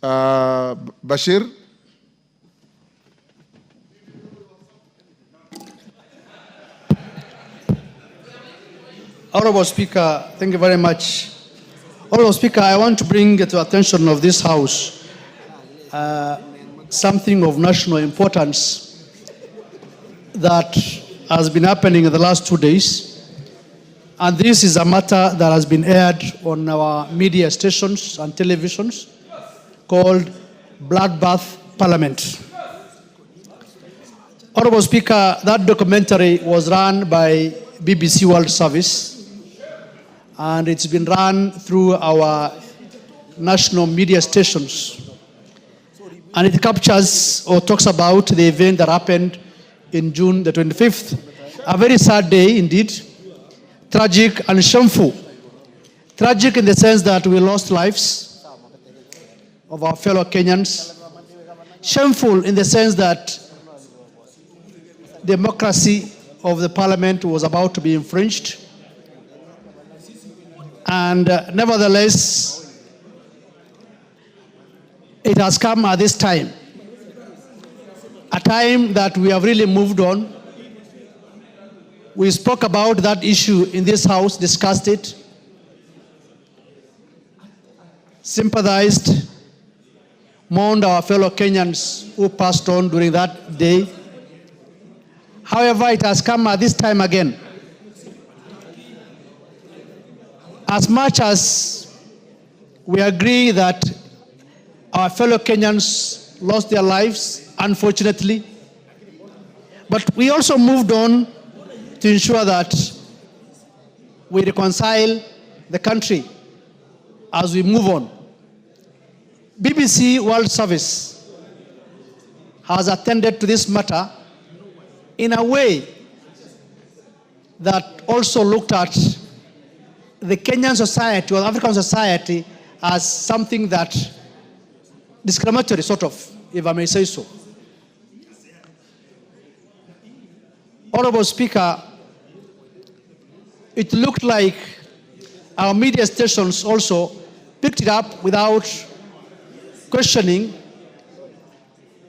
Bashir. Honorable Speaker, thank you very much. Honorable Speaker, I want to bring to the attention of this House something of national importance that has been happening in the last 2 days. And this is a matter that has been aired on our media stations and televisions called Bloodbath Parliament. Honorable Speaker, that documentary was run by BBC World Service, and it's been run through our national media stations. And it captures or talks about the event that happened in June the 25th. A very sad day indeed, tragic and shameful. Tragic in the sense that we lost lives of our fellow Kenyans. Shameful in the sense that democracy of the parliament was about to be infringed. And nevertheless, it has come at this time, a time that we have really moved on. We spoke about that issue in this House, discussed it, sympathized, mourned our fellow Kenyans who passed on during that day. However, it has come at this time again. As much as we agree that our fellow Kenyans lost their lives, unfortunately, but we also moved on to ensure that we reconcile the country as we move on. BBC World Service has attended to this matter in a way that also looked at the Kenyan society or African society as something that discriminatory, sort of, if I may say so. Honorable Speaker, it looked like our media stations also picked it up without questioning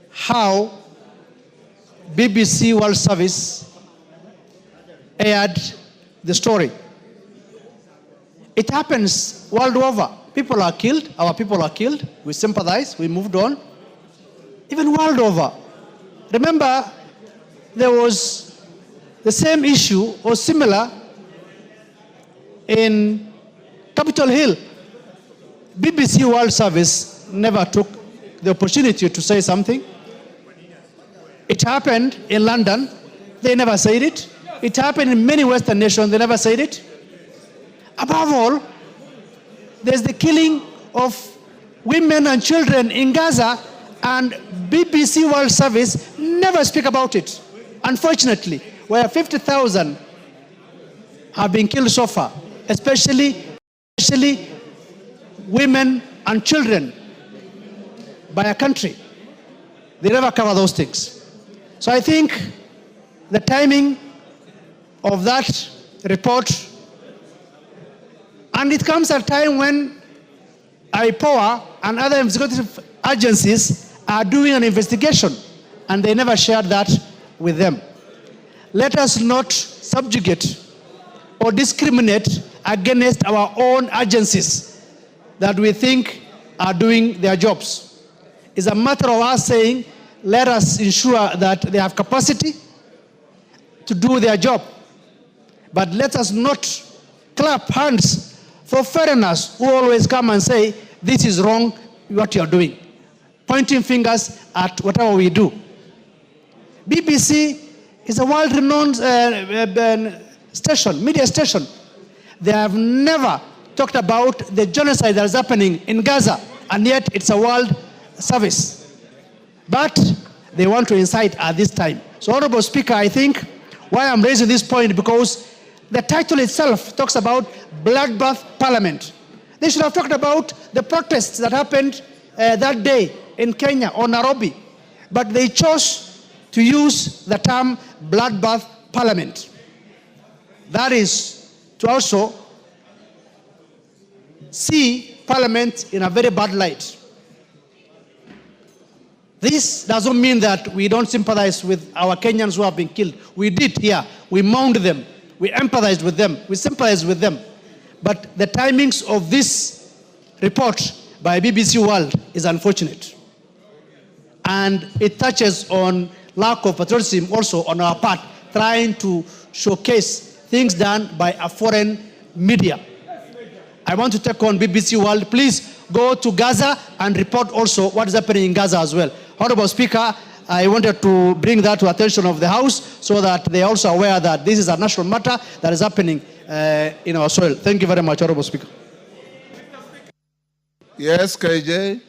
how BBC World Service aired the story. It happens world over. People are killed, our people are killed, we sympathize, we moved on. Even world over. Remember, there was the same issue or similar in Capitol Hill. BBC World Service never took the opportunity to say something. It happened in London, they never said it. It happened in many Western nations, they never said it. Above all, there's the killing of women and children in Gaza, and BBC World Service never speak about it. Unfortunately, where 50,000 have been killed so far, especially women and children by a country. They never cover those things. So I think the timing of that report, and it comes at a time when IPOA and other executive agencies are doing an investigation, and they never shared that with them. Let us not subjugate or discriminate against our own agencies that we think are doing their jobs. It's a matter of us saying, let us ensure that they have capacity to do their job. But let us not clap hands for foreigners who always come and say, this is wrong, what you are doing. Pointing fingers at whatever we do. BBC is a world-renowned station, media station. They have never talked about the genocide that is happening in Gaza, and yet it's a world service. But they want to incite at this time. So, Honorable Speaker, I think why I'm raising this point, because the title itself talks about Bloodbath Parliament. They should have talked about the protests that happened that day in Kenya or Nairobi, but they chose to use the term Bloodbath Parliament. That is to also see Parliament in a very bad light. This doesn't mean that we don't sympathize with our Kenyans who have been killed. We did here. We mourned them. We empathized with them. We sympathized with them. But the timings of this report by BBC World is unfortunate. And it touches on lack of patriotism also on our part, trying to showcase things done by a foreign media. I want to take on BBC World. Please go to Gaza and report also what is happening in Gaza as well. Honorable Speaker, I wanted to bring that to attention of the House so that they are also aware that this is a national matter that is happening in our soil. Thank you very much, Honorable Speaker. Yes, KJ.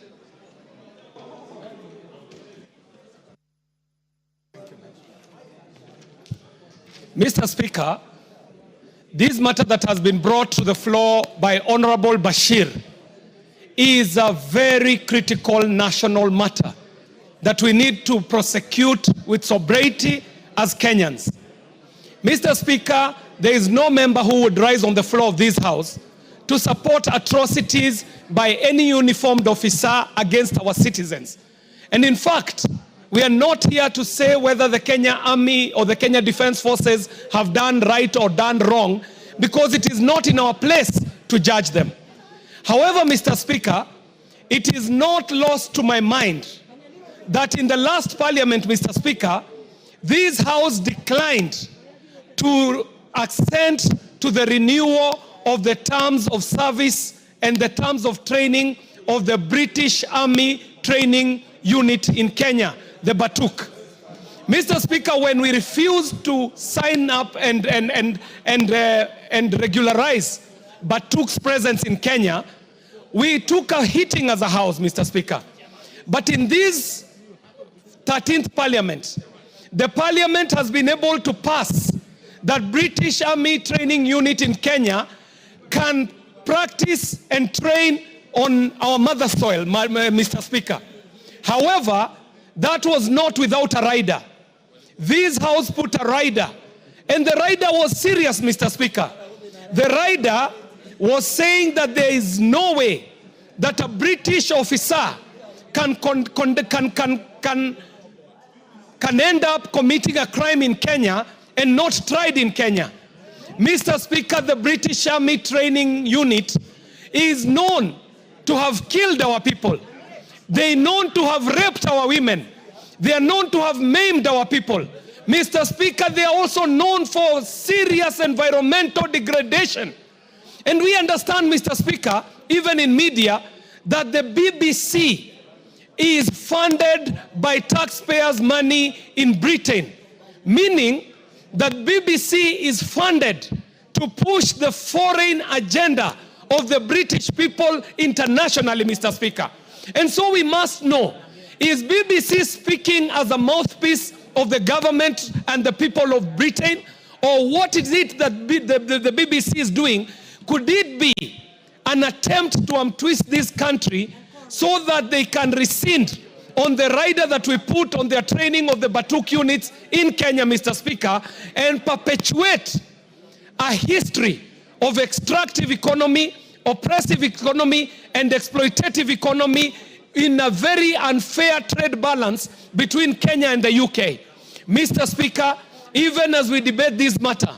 Mr. Speaker, this matter that has been brought to the floor by Honorable Bashir is a very critical national matter that we need to prosecute with sobriety as Kenyans. Mr. Speaker, there is no member who would rise on the floor of this House to support atrocities by any uniformed officer against our citizens. And in fact, we are not here to say whether the Kenya Army or the Kenya Defense Forces have done right or done wrong, because it is not in our place to judge them. However, Mr. Speaker, it is not lost to my mind that in the last parliament, Mr. Speaker, this House declined to assent to the renewal of the terms of service and the terms of training of the British Army Training Unit in Kenya, the Batuk. Mr. Speaker, when we refused to sign up and regularize Batuk's presence in Kenya, we took a hitting as a House, Mr. Speaker. But in this 13th Parliament, the Parliament has been able to pass that British Army Training Unit in Kenya can practice and train on our mother soil, Mr. Speaker. However, that was not without a rider. This House put a rider, and the rider was serious, Mr. Speaker. The rider was saying that there is no way that a British officer can end up committing a crime in Kenya and not tried in Kenya. Mr. Speaker, the British Army Training Unit is known to have killed our people. They are known to have raped our women. They are known to have maimed our people. Mr. Speaker, they are also known for serious environmental degradation. And we understand, Mr. Speaker, even in media, that the BBC is funded by taxpayers' money in Britain, meaning that BBC is funded to push the foreign agenda of the British people internationally, Mr. Speaker. And so we must know, is BBC speaking as a mouthpiece of the government and the people of Britain? Or what is it that the BBC is doing? Could it be an attempt to untwist this country so that they can rescind on the rider that we put on their training of the Batuk units in Kenya, Mr. Speaker, and perpetuate a history of extractive economy, oppressive economy, and exploitative economy in a very unfair trade balance between Kenya and the UK. Mr. Speaker, even as we debate this matter,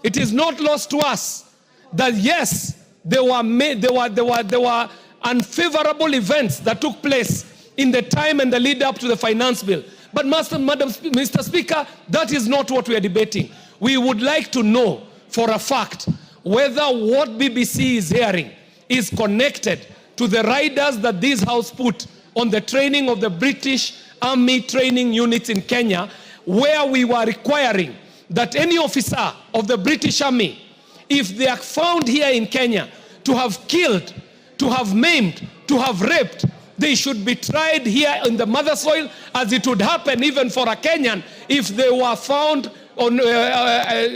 it is not lost to us that yes, there were unfavorable events that took place in the time and the lead up to the finance bill. But Mr. Speaker, that is not what we are debating. We would like to know for a fact whether what BBC is hearing is connected to the riders that this House put on the training of the British Army Training Units in Kenya, where we were requiring that any officer of the British Army, if they are found here in Kenya to have killed, to have maimed, to have raped, they should be tried here in the mother soil, as it would happen even for a Kenyan if they were found on,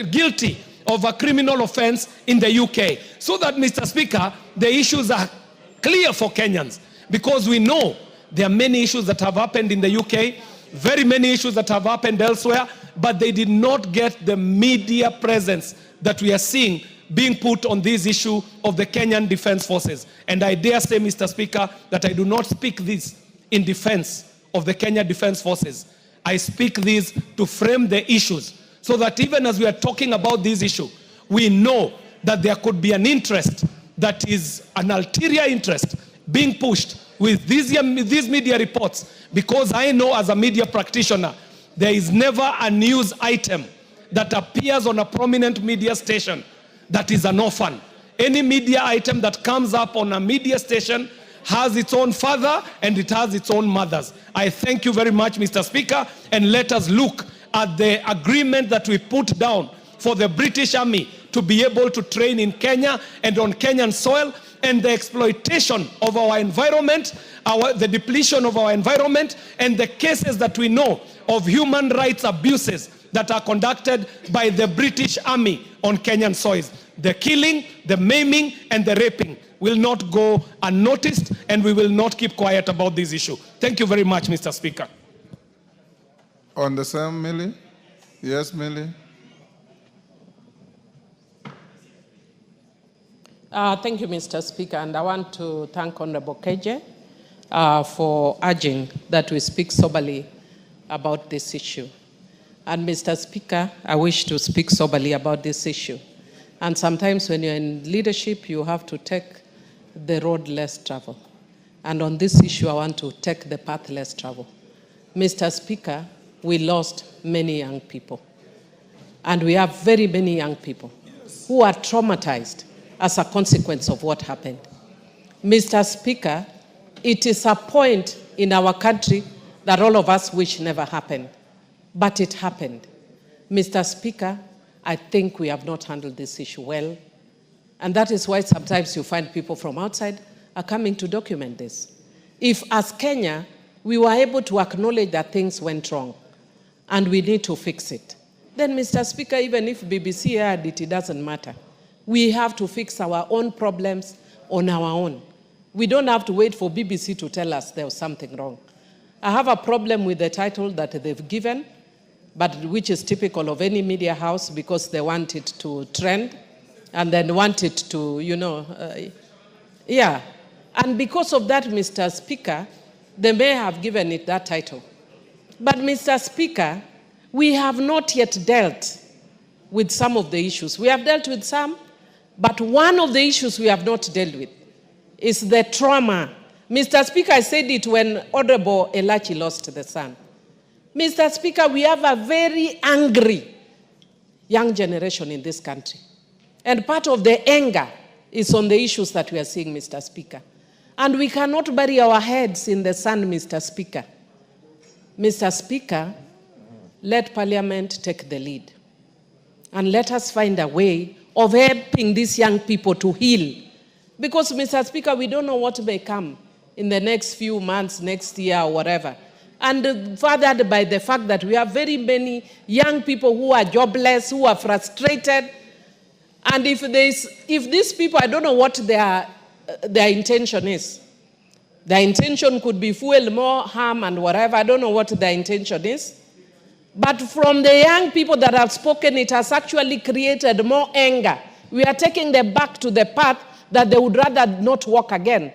guilty of a criminal offense in the UK. So that, Mr. Speaker, the issues are clear for Kenyans, because we know there are many issues that have happened in the UK, very many issues that have happened elsewhere, but they did not get the media presence that we are seeing being put on this issue of the Kenyan Defense Forces. And I dare say, Mr. Speaker, that I do not speak this in defense of the Kenya Defense Forces. I speak this to frame the issues so that even as we are talking about this issue, we know that there could be an interest that is an ulterior interest being pushed with these media reports, because I know as a media practitioner, there is never a news item that appears on a prominent media station that is an orphan. Any media item that comes up on a media station has its own father and it has its own mothers. I thank you very much, Mr. Speaker, and let us look at the agreement that we put down for the British Army to be able to train in Kenya and on Kenyan soil, and the exploitation of our environment, the depletion of our environment, and the cases that we know of human rights abuses that are conducted by the British Army on Kenyan soils. The killing, the maiming, and the raping will not go unnoticed, and we will not keep quiet about this issue. Thank you very much, Mr. Speaker. On the same, Millie? Yes, Millie? Thank you, Mr. Speaker, and I want to thank Honorable KJ for urging that we speak soberly about this issue. And Mr. Speaker, I wish to speak soberly about this issue. And sometimes when you're in leadership, you have to take the road less traveled. And on this issue, I want to take the path less traveled. Mr. Speaker, we lost many young people. And we have very many young people who are traumatized as a consequence of what happened. Mr. Speaker, it is a point in our country that all of us wish never happened, but it happened. Mr. Speaker, I think we have not handled this issue well, and that is why sometimes you find people from outside are coming to document this. If as Kenya, we were able to acknowledge that things went wrong, and we need to fix it, then Mr. Speaker, even if BBC aired it, it doesn't matter. We have to fix our own problems on our own. We don't have to wait for BBC to tell us there was something wrong. I have a problem with the title that they've given, but which is typical of any media house, because they want it to trend and then want it to, yeah. And because of that, Mr. Speaker, they may have given it that title. But Mr. Speaker, we have not yet dealt with some of the issues. We have dealt with some, but one of the issues we have not dealt with is the trauma. Mr. Speaker, I said it when Honorable Elachi lost the son. Mr. Speaker, we have a very angry young generation in this country. And part of the anger is on the issues that we are seeing, Mr. Speaker. And we cannot bury our heads in the sand, Mr. Speaker. Mr. Speaker, let Parliament take the lead. And let us find a way of helping these young people to heal. Because, Mr. Speaker, we don't know what may come in the next few months, next year, or whatever. And furthered by the fact that we have very many young people who are jobless, who are frustrated. And if these people, I don't know what their intention is. Their intention could be fuel more harm and whatever. I don't know what their intention is. But from the young people that have spoken, it has actually created more anger. We are taking them back to the path that they would rather not walk again.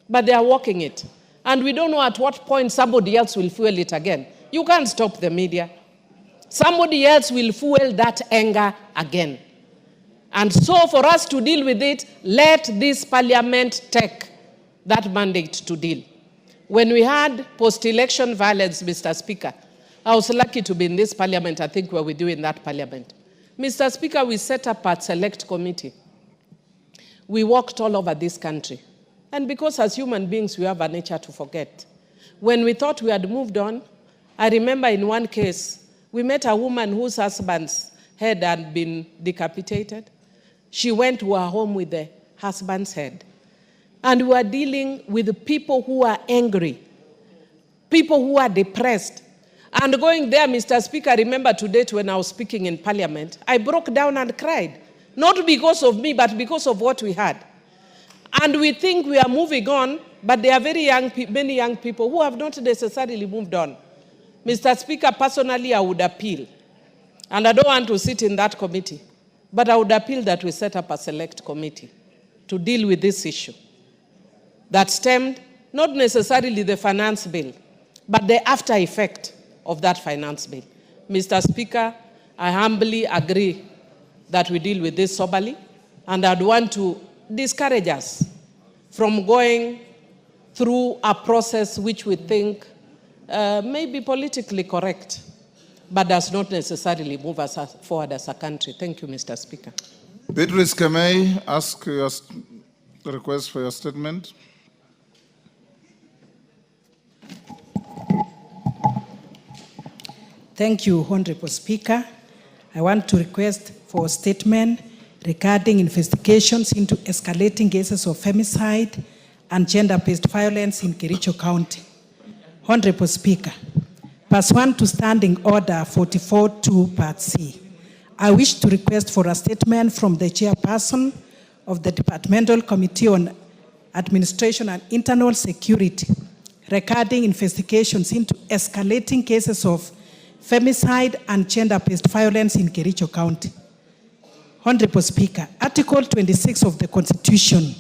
But they are walking it. And we don't know at what point somebody else will fuel it again. You can't stop the media. Somebody else will fuel that anger again. And so for us to deal with it, let this Parliament take that mandate to deal. When we had post-election violence, Mr. Speaker, I was lucky to be in this Parliament. I think we were doing that Parliament. Mr. Speaker, we set up a select committee. We walked all over this country. And because as human beings, we have a nature to forget. When we thought we had moved on, I remember in one case, we met a woman whose husband's head had been decapitated. She went to her home with the husband's head. And we were dealing with people who are angry, people who are depressed. And going there, Mr. Speaker, I remember today when I was speaking in Parliament, I broke down and cried. Not because of me, but because of what we had. And we think we are moving on, but there are many young people who have not necessarily moved on. Mr. Speaker, personally, I would appeal. And I don't want to sit in that committee, but I would appeal that we set up a select committee to deal with this issue that stemmed not necessarily the finance bill, but the after effect of that finance bill. Mr. Speaker, I humbly agree that we deal with this soberly, and I'd want to discourage us from going through a process which we think may be politically correct, but does not necessarily move us forward as a country. Thank you, Mr. Speaker. Beatrice, can I ask your request for your statement? Thank you, Honorable Speaker. I want to request for a statement regarding investigations into escalating cases of femicide and gender-based violence in Kericho County. Honorable Speaker, pursuant to Standing Order 44.2 Part C, I wish to request for a statement from the chairperson of the Departmental Committee on Administration and Internal Security regarding investigations into escalating cases of femicide and gender-based violence in Kericho County. Honorable Speaker, Article 26 of the Constitution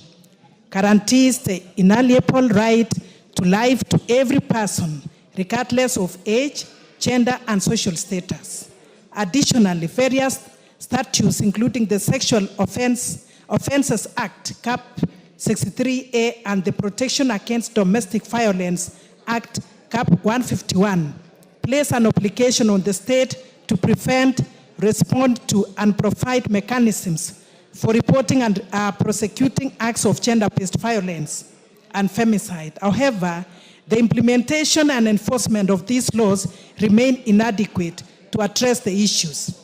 guarantees the inalienable right to life to every person, regardless of age, gender, and social status. Additionally, various statutes, including the Sexual Offences Act, Cap 63A, and the Protection Against Domestic Violence Act, Cap 151, place an obligation on the state to prevent, respond to, and provide mechanisms for reporting and prosecuting acts of gender-based violence and femicide. However, the implementation and enforcement of these laws remain inadequate to address the issues.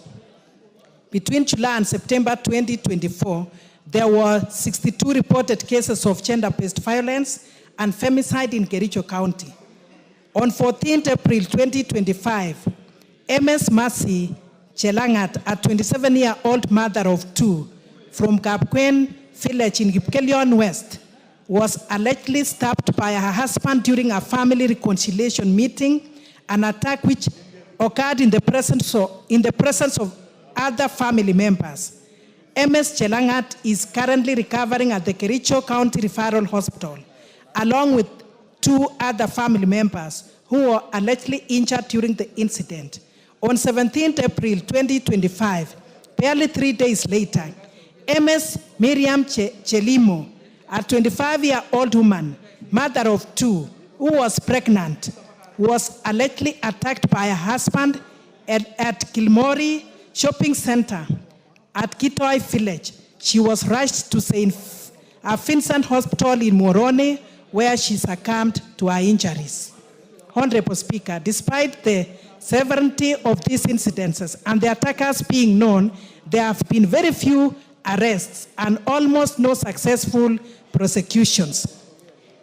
Between July and September 2024, there were 62 reported cases of gender-based violence and femicide in Kericho County. On 14th April 2025, MS Mercy Chelangat, a 27-year-old mother of two from Kapkwen village in Kipkelion West, was allegedly stabbed by her husband during a family reconciliation meeting, an attack which occurred in the presence of other family members. MS Chelangat is currently recovering at the Kericho County Referral Hospital, along with two other family members who were allegedly injured during the incident. On 17th April 2025, barely 3 days later, MS Miriam Chelimo, a 25-year-old woman, mother of two, who was pregnant, was allegedly attacked by her husband at Kilmori Shopping Center at Kitoi Village. She was rushed to St. Vincent Hospital in Moroni, where she succumbed to her injuries. Honorable Speaker, despite the severity of these incidences and the attackers being known, there have been very few arrests and almost no successful prosecutions.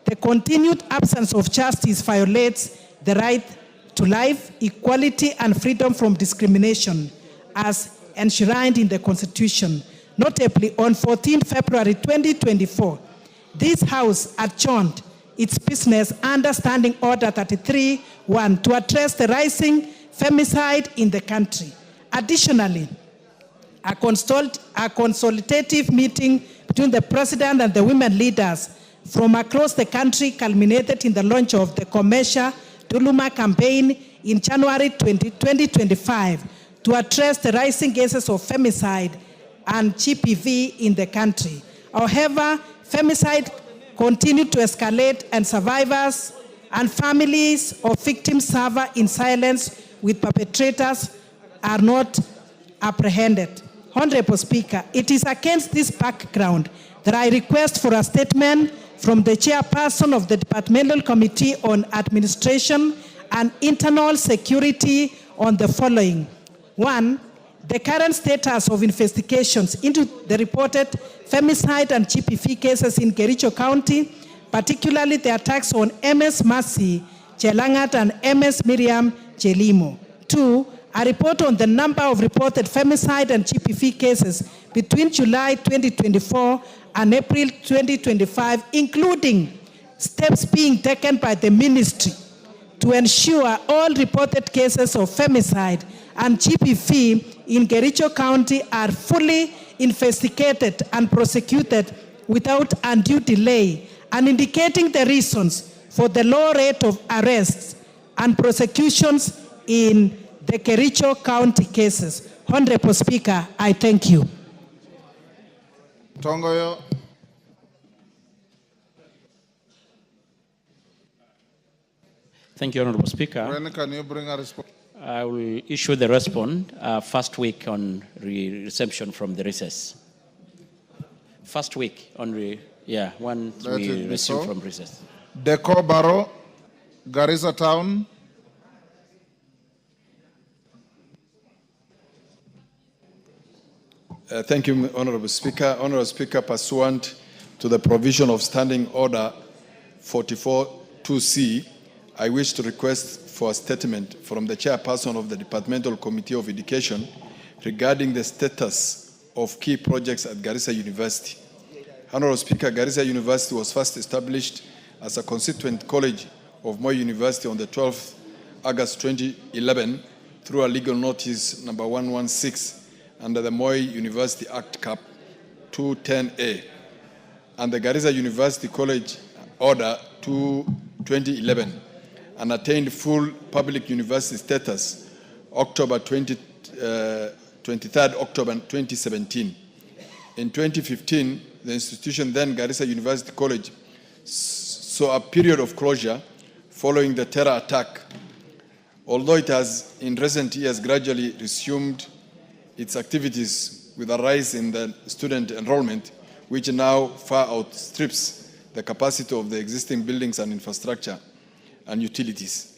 The continued absence of justice violates the right to life, equality, and freedom from discrimination as enshrined in the Constitution. Notably, on 14 February 2024, this House adjourned its business under Standing Order 33-1 to address the rising femicide in the country. Additionally, a consultative meeting between the President and the women leaders from across the country culminated in the launch of the Commercial Duluma campaign in January 2025 to address the rising cases of femicide and GBV in the country. However, femicide continued to escalate, and survivors and families of victims suffer in silence, with perpetrators are not apprehended. Honorable Speaker, it is against this background that I request for a statement from the chairperson of the Departmental Committee on Administration and Internal Security on the following. 1, the current status of investigations into the reported femicide and GBV cases in Kericho County, particularly the attacks on MS Mercy Chelangat and MS Miriam Chelimo. 2, a report on the number of reported femicide and GBV cases between July 2024 and April 2025, including steps being taken by the ministry to ensure all reported cases of femicide and GBV in Kericho County are fully investigated and prosecuted without undue delay, and indicating the reasons for the low rate of arrests and prosecutions in the Kericho County cases. Honorable Speaker, I thank you. Tongoyo. Thank you, Honorable Speaker. When can you bring a response? I will issue the response first week on reception from the recess. First week on once Let we it be resume so. from recess. Deco Barrow, Garissa Town. Thank you, Honorable Speaker. Honorable Speaker, pursuant to the provision of Standing Order 44-2C, I wish to request for a statement from the chairperson of the Departmental Committee of Education regarding the status of key projects at Garissa University. Honorable Speaker, Garissa University was first established as a constituent college of Moi University on the 12th August 2011 through a legal notice number 116 under the Moi University Act Cap 210A and the Garissa University College Order 2011 and attained full public university status October 23rd October 2017. In 2015, the institution, then Garissa University College, saw a period of closure following the terror attack. Although it has in recent years gradually resumed its activities with a rise in the student enrollment, which now far outstrips the capacity of the existing buildings and infrastructure and utilities.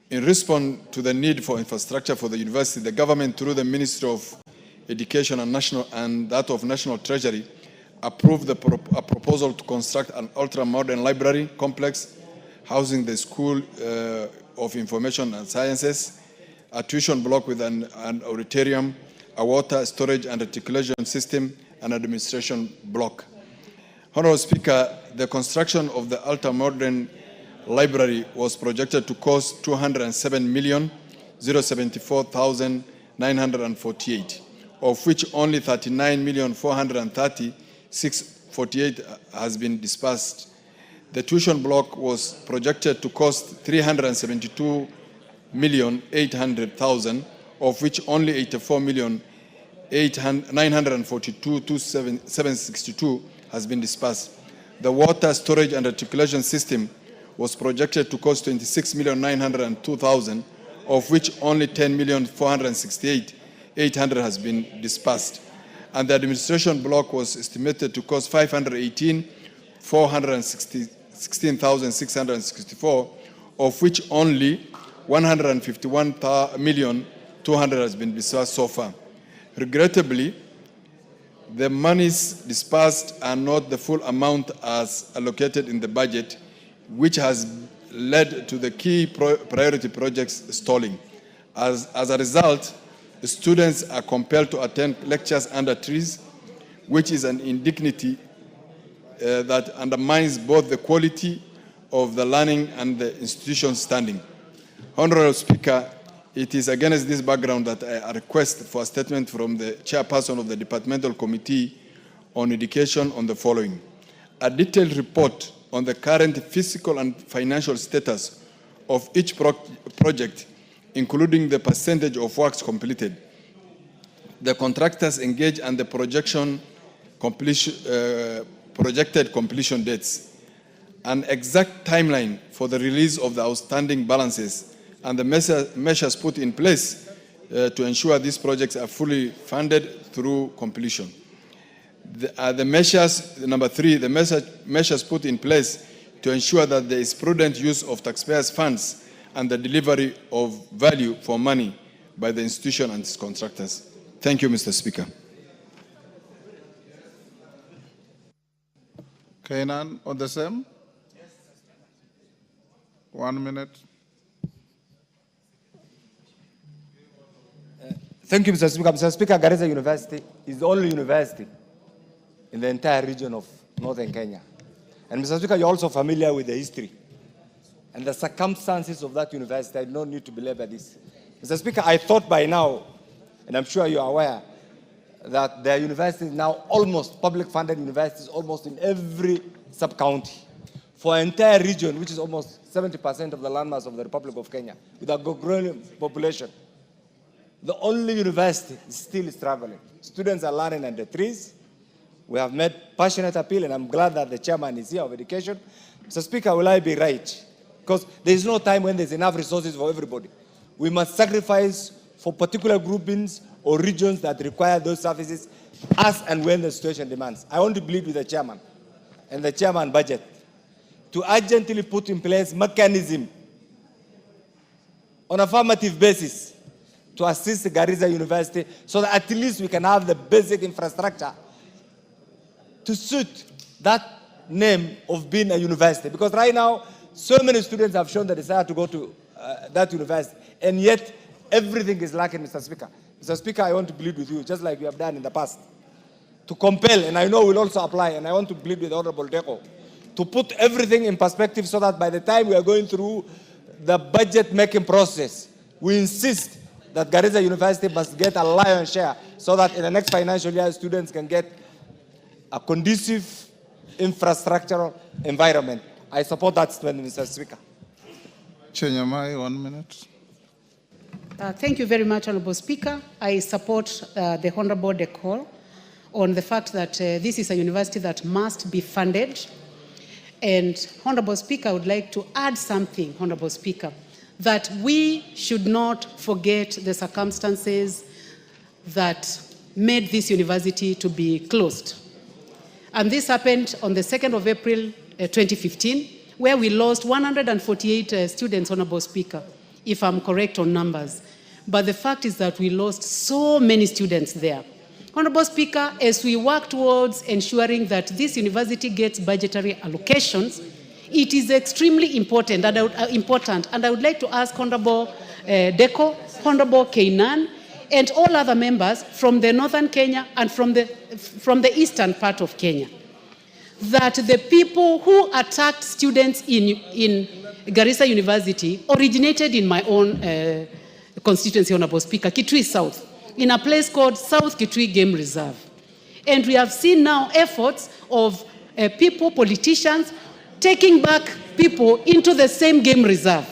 In response to the need for infrastructure for the university, the government, through the Ministry of Education and that of National Treasury, approved a proposal to construct an ultra-modern library complex housing the School of Information and Sciences, a tuition block with an auditorium, a water storage and reticulation system, and administration block. Honorable Speaker, the construction of the ultra-modern library was projected to cost 207,074,948, of which only 39,430,648 has been disbursed. The tuition block was projected to cost 372,800,000, of which only 84,942,762 has been disbursed. The water storage and reticulation system was projected to cost 26,902,000, of which only 10,468,800 has been disbursed. And the administration block was estimated to cost 518,416,664, of which only 151,200,000 has been disbursed so far. Regrettably, the monies disbursed are not the full amount as allocated in the budget, which has led to the key priority projects stalling. As a result, students are compelled to attend lectures under trees, which is an indignity that undermines both the quality of the learning and the institution's standing. Honorable Speaker, it is against this background that I request for a statement from the chairperson of the Departmental Committee on Education on the following. A detailed report on the current physical and financial status of each project, including the percentage of works completed, the contractors engaged, and the projected completion dates, an exact timeline for the release of the outstanding balances, and the measures put in place to ensure these projects are fully funded through completion. Number three, the measures put in place to ensure that there is prudent use of taxpayers' funds and the delivery of value for money by the institution and its contractors. Thank you, Mr. Speaker. Kainan, on the same? 1 minute. Thank you, Mr. Speaker. Mr. Speaker, Garissa University is the only university in the entire region of northern Kenya. And Mr. Speaker, you're also familiar with the history and the circumstances of that university. I don't need to belabor this. Mr. Speaker, I thought by now, and I'm sure you're aware, that there are universities now, almost public-funded universities, almost in every sub-county for an entire region, which is almost 70% of the landmass of the Republic of Kenya, with a growing population. The only university still is traveling. Students are learning under trees. We have made passionate appeal, and I'm glad that the chairman is here of education. Mr. Speaker, will I be right? Because there is no time when there's enough resources for everybody. We must sacrifice for particular groupings or regions that require those services as and when the situation demands. I want to plead with the chairman and the chairman budget to urgently put in place mechanism on affirmative basis to assist Garissa University so that at least we can have the basic infrastructure to suit that name of being a university. Because right now, so many students have shown the desire to go to that university, and yet everything is lacking, Mr. Speaker. Mr. Speaker, I want to plead with you, just like you have done in the past, to compel, and I know will also apply, and I want to plead with Honorable Deko, to put everything in perspective so that by the time we are going through the budget-making process, we insist that Garissa University must get a lion's share so that in the next financial year, students can get a conducive infrastructural environment. I support that statement, Mr. Speaker. Chenyamai, 1 minute. Thank you very much, Honorable Speaker. I support the Honorable Deko on the fact that this is a university that must be funded. And Honorable Speaker, I would like to add something, Honorable Speaker, that we should not forget the circumstances that made this university to be closed. And this happened on the 2nd of April 2015, where we lost 148 students, Honorable Speaker, if I'm correct on numbers. But the fact is that we lost so many students there. Honorable Speaker, as we work towards ensuring that this university gets budgetary allocations, it is extremely important, and I would like to ask Honorable Deko, Honorable Keinan, and all other members from the northern Kenya and from the eastern part of Kenya, that the people who attacked students in Garissa University originated in my own constituency, Honorable Speaker, Kitui South, in a place called South Kitui Game Reserve. And we have seen now efforts of people, politicians, taking back people into the same game reserve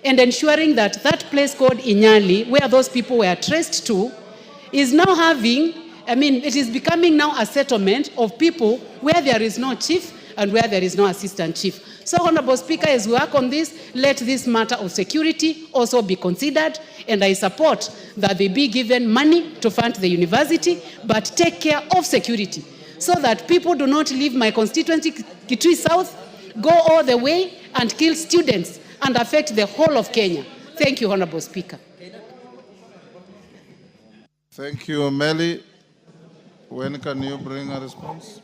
and ensuring that that place called Inyali, where those people were traced to, is now having, it is becoming now a settlement of people where there is no chief and where there is no assistant chief. So, Honorable Speaker, as we work on this, let this matter of security also be considered, and I support that they be given money to fund the university, but take care of security so that people do not leave my constituency, Kitui South, go all the way and kill students and affect the whole of Kenya. Thank you, Honorable Speaker. Thank you, Millie. When can you bring a response?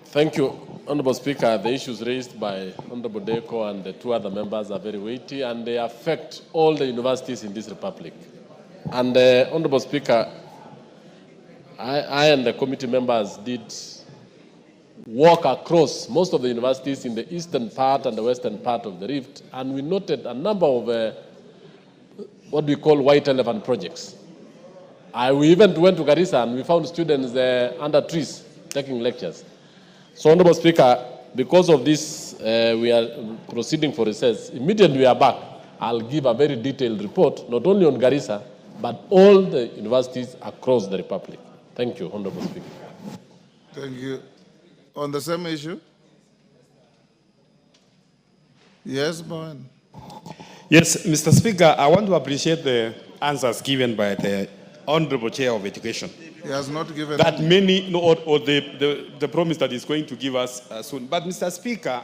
Thank you, Honorable Speaker. The issues raised by Honorable Deko and the two other members are very weighty, and they affect all the universities in this republic. And Honorable Speaker, I and the committee members did walk across most of the universities in the eastern part and the western part of the rift, and we noted a number of what we call white elephant projects. We even went to Garissa and we found students under trees taking lectures. So, Honorable Speaker, because of this, we are proceeding for recess. Immediately we are back, I'll give a very detailed report, not only on Garissa, but all the universities across the republic. Thank you, Honorable Speaker. Thank you. On the same issue? Yes, Bowen. Yes, Mr. Speaker, I want to appreciate the answers given by the Honorable Chair of Education. He has not given that many, or the promise that he's going to give us soon. But, Mr. Speaker,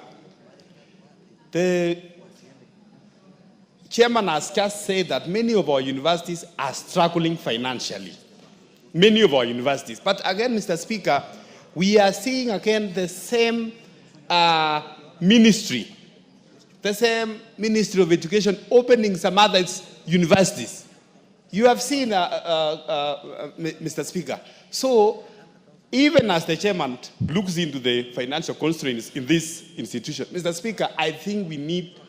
the chairman has just said that many of our universities are struggling financially. Many of our universities. But again, Mr. Speaker, we are seeing again the same ministry of Education opening some other universities. You have seen, Mr. Speaker. So, even as the chairman looks into the financial constraints in this institution, Mr. Speaker, I think we need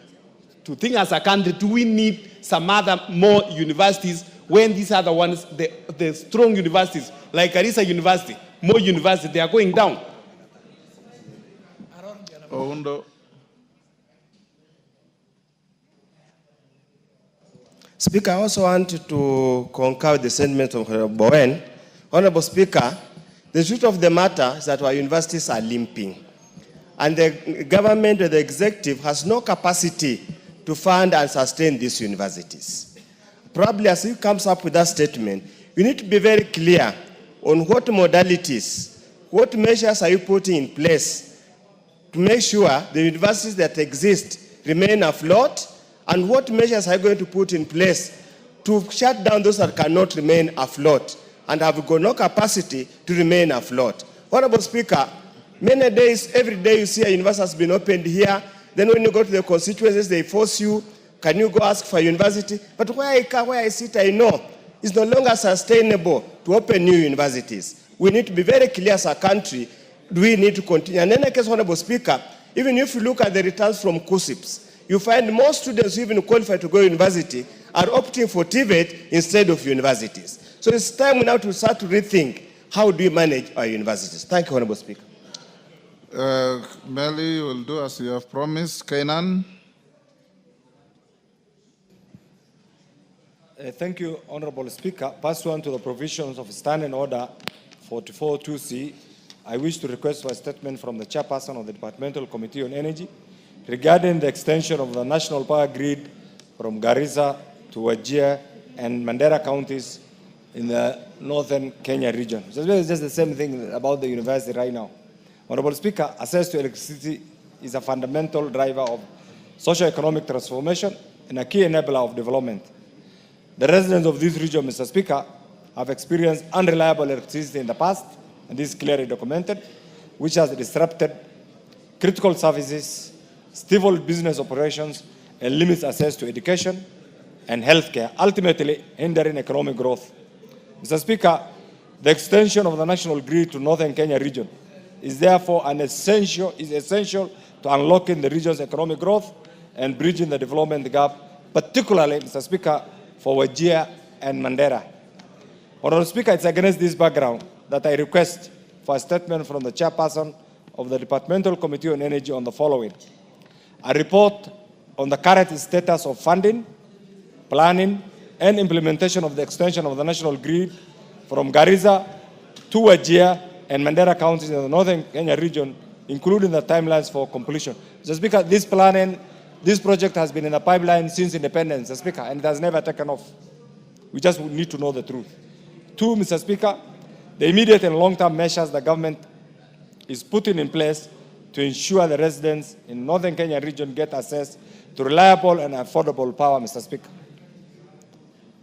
to think as a country, do we need some other more universities when these other ones, the strong universities, like Garissa University, more universities, they are going down? Speaker, I also want to concur with the sentiment of Honorable Bowen. Honorable Speaker, the truth of the matter is that our universities are limping. And the government or the executive has no capacity to fund and sustain these universities. Probably as he comes up with that statement, we need to be very clear on what modalities, what measures are you putting in place to make sure the universities that exist remain afloat, and what measures are you going to put in place to shut down those that cannot remain afloat and have got no capacity to remain afloat. Honorable Speaker, many days, every day you see a university has been opened here, then when you go to the constituencies, they force you, can you go ask for a university? But where I sit, I know it's no longer sustainable to open new universities. We need to be very clear as a country, do we need to continue? And in any case, Honorable Speaker, even if you look at the returns from KUSIPs, you find most students who even qualify to go to university are opting for TVET instead of universities. So it's time now to start to rethink how do we manage our universities. Thank you, Honorable Speaker. Millie will do as you have promised. Kainan. Thank you, Honorable Speaker. Pursuant to the provisions of Standing Order 44.2c, I wish to request for a statement from the Chairperson of the Departmental Committee on Energy regarding the extension of the national power grid from Garissa to Wajir and Mandera counties in the northern Kenya region. So it's just the same thing about the university right now. Honorable Speaker, access to electricity is a fundamental driver of socio-economic transformation and a key enabler of development. The residents of this region, Mr. Speaker, have experienced unreliable electricity in the past, and this is clearly documented, which has disrupted critical services, stifled business operations, and limits access to education and healthcare, ultimately hindering economic growth. Mr. Speaker, the extension of the national grid to northern Kenya region is therefore essential to unlocking the region's economic growth and bridging the development gap, particularly, Mr. Speaker, for Wajir and Mandera. Honorable Speaker, it's against this background that I request for a statement from the Chairperson of the Departmental Committee on Energy on the following: a report on the current status of funding, planning, and implementation of the extension of the national grid from Garissa to Wajir and Mandera counties in the northern Kenya region, including the timelines for completion. Mr. Speaker, this project has been in the pipeline since independence, Mr. Speaker, and it has never taken off. We just need to know the truth. Two, Mr. Speaker, the immediate and long-term measures the government is putting in place to ensure the residents in northern Kenya region get access to reliable and affordable power, Mr. Speaker.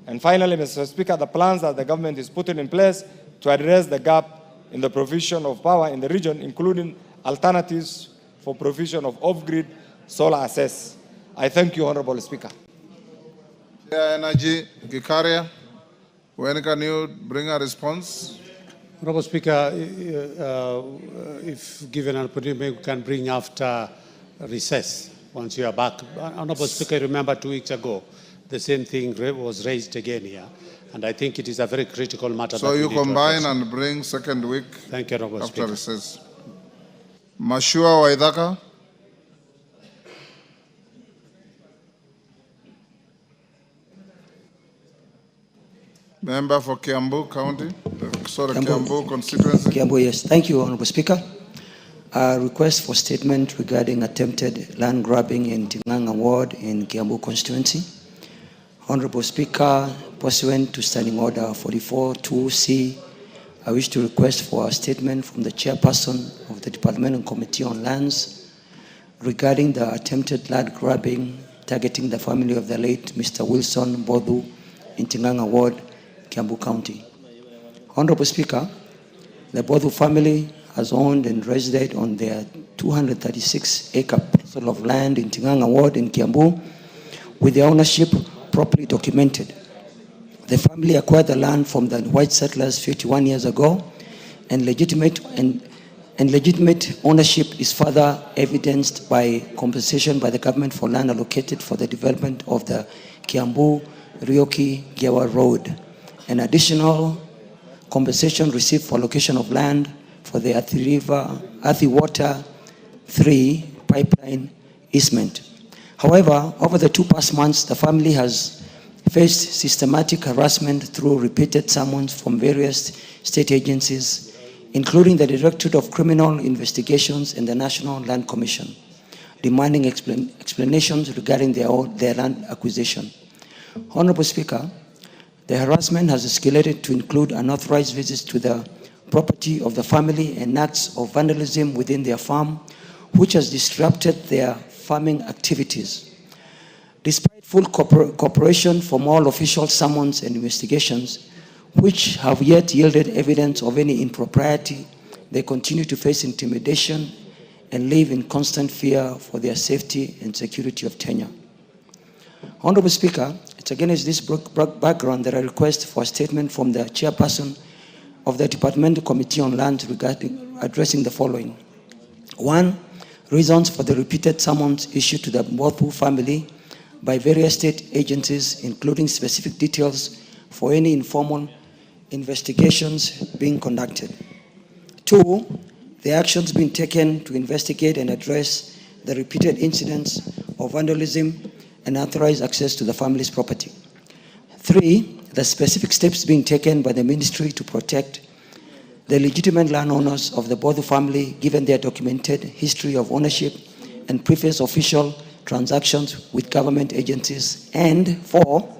And finally, Mr. Speaker, the plans that the government is putting in place to address the gap in the provision of power in the region, including alternatives for provision of off-grid solar access. I thank you, Honorable Speaker. Energy, Gikaria, when can you bring a response? Honorable Speaker, if given an opportunity, we can bring after recess once you are back. Honorable Speaker, remember 2 weeks ago, the same thing was raised again here, and I think it is a very critical matter. So you combine and bring second week. Thank you, Honorable after Speaker. Recess. Mashua Waithaka. Member for Kiambu County, Kiambu constituency. Kiambu, yes. Thank you, Honorable Speaker. A request for statement regarding attempted land grabbing in Tinganga Ward in Kiambu constituency. Honorable Speaker, pursuant to Standing Order 44.2c, I wish to request for a statement from the Chairperson of the Departmental Committee on Lands regarding the attempted land grabbing targeting the family of the late Mr. Wilson Bodu in Tinganga Ward, Kiambu County. Honorable Speaker, the Bodu family has owned and resided on their 236-acre parcel of land in Tinganga Ward in Kiambu, with their ownership properly documented. The family acquired the land from the white settlers 51 years ago, and legitimate ownership is further evidenced by compensation by the government for land allocated for the development of the Kiambu-Rioki-Giawa Road. An additional compensation received for allocation of land for the Athi Water 3 pipeline easement. However, over the 2 past months, the family has faced systematic harassment through repeated summons from various state agencies, including the Directorate of Criminal Investigations and the National Land Commission, demanding explanations regarding their land acquisition. Honorable Speaker, the harassment has escalated to include unauthorized visits to the property of the family and acts of vandalism within their farm, which has disrupted their farming activities. Despite full cooperation from all official summons and investigations, which have yet yielded evidence of any impropriety, they continue to face intimidation and live in constant fear for their safety and security of tenure. Honorable Speaker, it's against this background that I request for a statement from the chairperson of the Departmental Committee on Land regarding addressing the following. 1, reasons for the repeated summons issued to the Mbofu family by various state agencies, including specific details for any informal investigations being conducted. 2, the actions being taken to investigate and address the repeated incidents of vandalism and unauthorized access to the family's property. 3, the specific steps being taken by the ministry to protect the legitimate landowners of the Mbofu family given their documented history of ownership and previous official transactions with government agencies. And 4,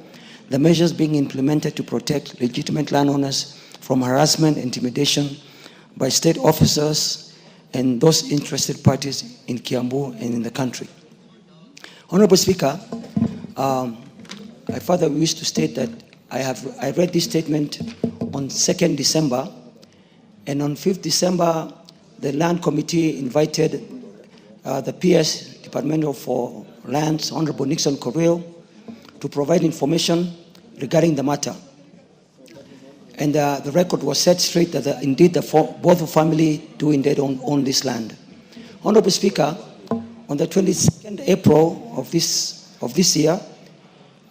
the measures being implemented to protect legitimate landowners from harassment and intimidation by state officers and those interested parties in Kiambu and in the country. Honorable Speaker, I further wish to state that I read this statement on 2nd December, and on 5th December, the Land Committee invited the PS Department for Lands, Honorable Nixon Correo, to provide information regarding the matter. And the record was set straight that indeed both family do indeed own this land. Honorable Speaker, on the 22nd April of this year,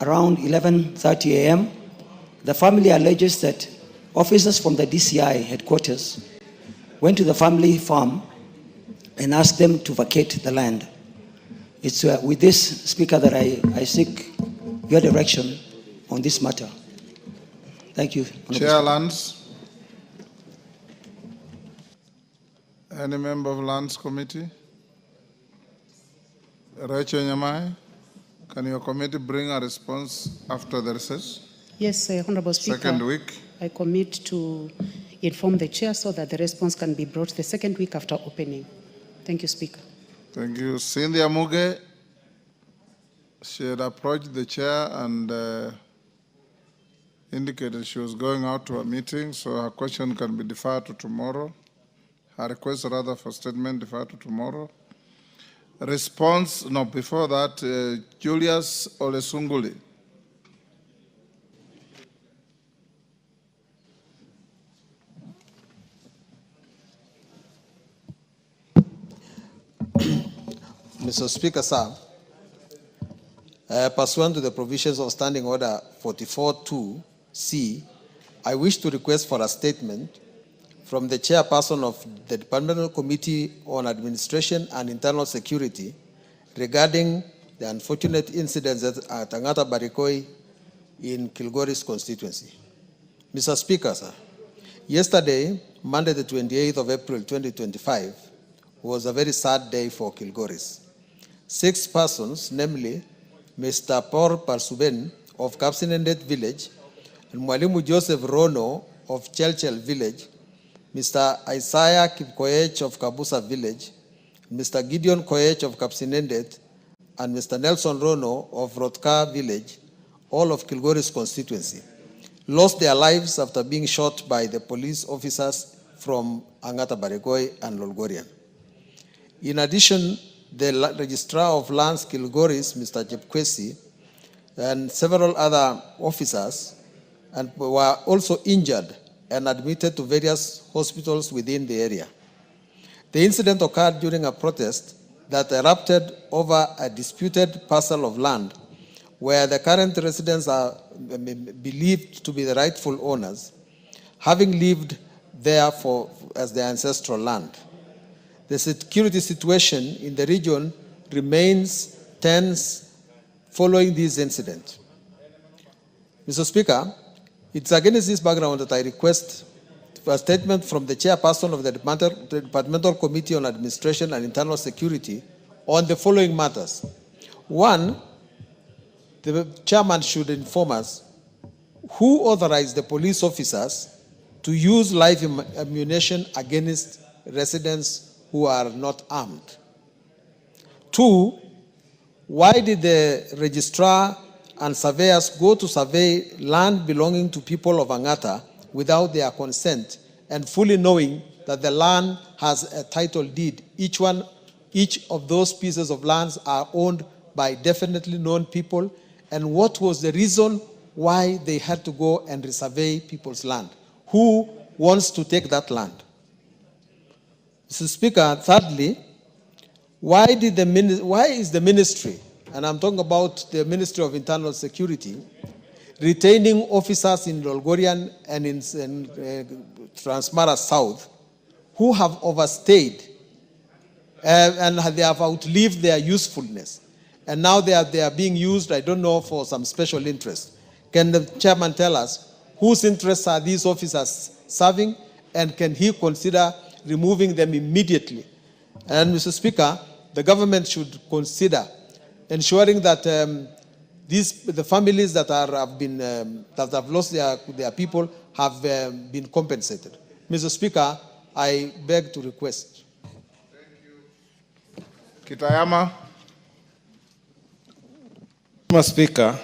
around 11:30 a.m., the family alleges that officers from the DCI headquarters went to the family farm and asked them to vacate the land. It's with this, Speaker, that I seek your direction on this matter. Thank you. Chair Lands. Any member of Lands Committee? Rachel Nyamai, can your committee bring a response after the recess? Yes, Honorable Speaker. Second week. I commit to inform the chair so that the response can be brought the second week after opening. Thank you, Speaker. Thank you. Cynthia Muge, she had approached the chair and indicated she was going out to a meeting, so her question can be deferred to tomorrow. Her request rather for statement deferred to tomorrow. Response, no, before that, Julius Olesunguli. Mr. Speaker, sir, pursuant to the provisions of Standing Order 44.2c, I wish to request for a statement from the chairperson of the Departmental Committee on Administration and Internal Security regarding the unfortunate incidents at Angata Barikoi in Kilgoris constituency. Mr. Speaker, sir, yesterday, Monday the 28th of April 2025, was a very sad day for Kilgoris. 6 persons, namely Mr. Paul Parsuben of Kapsinendet village and Mwalimu Joseph Rono of Chelchel village, Mr. Isaiah Kipkoech of Kabusa village, Mr. Gideon Koech of Kapsinendet, and Mr. Nelson Rono of Rotka village, all of Kilgoris constituency, lost their lives after being shot by the police officers from Angata Barikoi and Lolgorian. In addition, the Registrar of Lands Kilgoris, Mr. Jepkwesi, and several other officers were also injured and admitted to various hospitals within the area. The incident occurred during a protest that erupted over a disputed parcel of land where the current residents are believed to be the rightful owners, having lived there as their ancestral land. The security situation in the region remains tense following this incident. Mr. Speaker, it's against this background that I request a statement from the chairperson of the Departmental Committee on Administration and Internal Security on the following matters. One, the chairman should inform us who authorized the police officers to use live ammunition against residents who are not armed. Two, why did the registrar and surveyors go to survey land belonging to people of Angata without their consent and fully knowing that the land has a title deed? Each of those pieces of lands are owned by definitely known people. And what was the reason why they had to go and resurvey people's land? Who wants to take that land? Mr. Speaker, thirdly, why is the ministry, and I'm talking about the Ministry of Internal Security, retaining officers in Lolgorian and in Transmara South who have overstayed and they have outlived their usefulness? And now they are being used, I don't know, for some special interest. Can the chairman tell us whose interests are these officers serving, and can he consider removing them immediately? And Mr. Speaker, the government should consider ensuring that the families that have lost their people have been compensated. Mr. Speaker, I beg to request. Kitayama. Mheshimiwa Spika,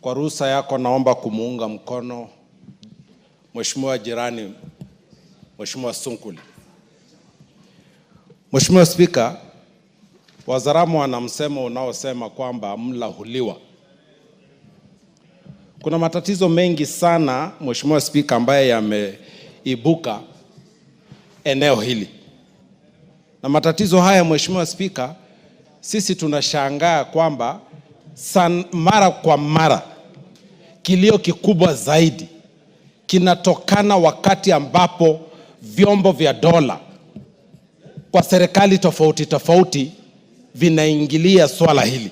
kwa ruhusa yako naomba kumuunga mkono Mheshimiwa jirani, Mheshimiwa Sunkuli. Mheshimiwa Spika, Wazaramo wana msemo unaosema kwamba mla huliwa. Kuna matatizo mengi sana Mheshimiwa Spika ambaye yameibuka eneo hili. Na matatizo haya Mheshimiwa Spika, sisi tunashangaa kwamba mara kwa mara kilio kikubwa zaidi kinatokana wakati ambapo vyombo vya dola kwa serikali tofauti tofauti vinaingilia swala hili.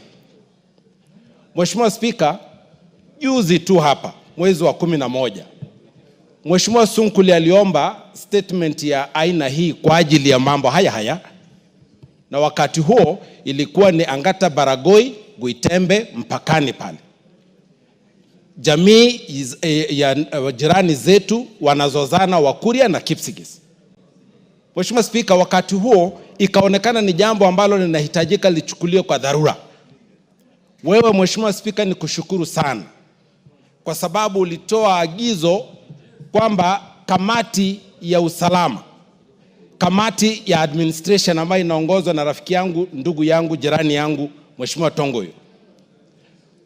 Mheshimiwa Spika, juzi tu hapa mwezi wa 11 Mheshimiwa Sunkuli aliomba statement ya aina hii kwa ajili ya mambo haya, na wakati huo ilikuwa ni Angata Baragoi Guitembe mpakani pale. Jamii ya jirani zetu wanazozana Wakuria na Kipsigis. Mheshimiwa Spika, wakati huo ikaonekana ni jambo ambalo linahitajika lichukuliwe kwa dharura. Wewe Mheshimiwa Spika, ni kushukuru sana kwa sababu ulitoa agizo kwamba kamati ya usalama, kamati ya administration ambayo inaongozwa na rafiki yangu, ndugu yangu, jirani yangu Mheshimiwa Tongoyo,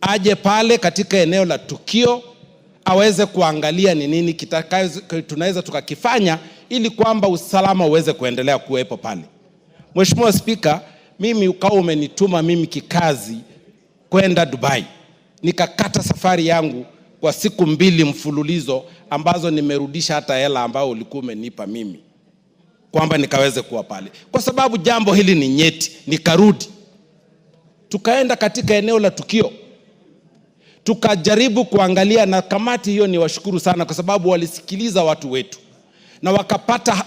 aje pale katika eneo la tukio aweze kuangalia ni nini tunaweza tukakifanya ili kwamba usalama uweze kuendelea kuwepo pale. Mheshimiwa Spika, mimi ukao umenituma mimi kikazi kwenda Dubai. Nikakata safari yangu kwa siku 2 mfululizo ambazo nimerudisha hata hela ambayo ulikuwa umenipa mimi kwamba nikaweze kuwa pale. Kwa sababu jambo hili ni nyeti, nikarudi. Tukaenda katika eneo la tukio. Tukajaribu kuangalia, na kamati hiyo ni washukuru sana kwa sababu walisikiliza watu wetu na wakapata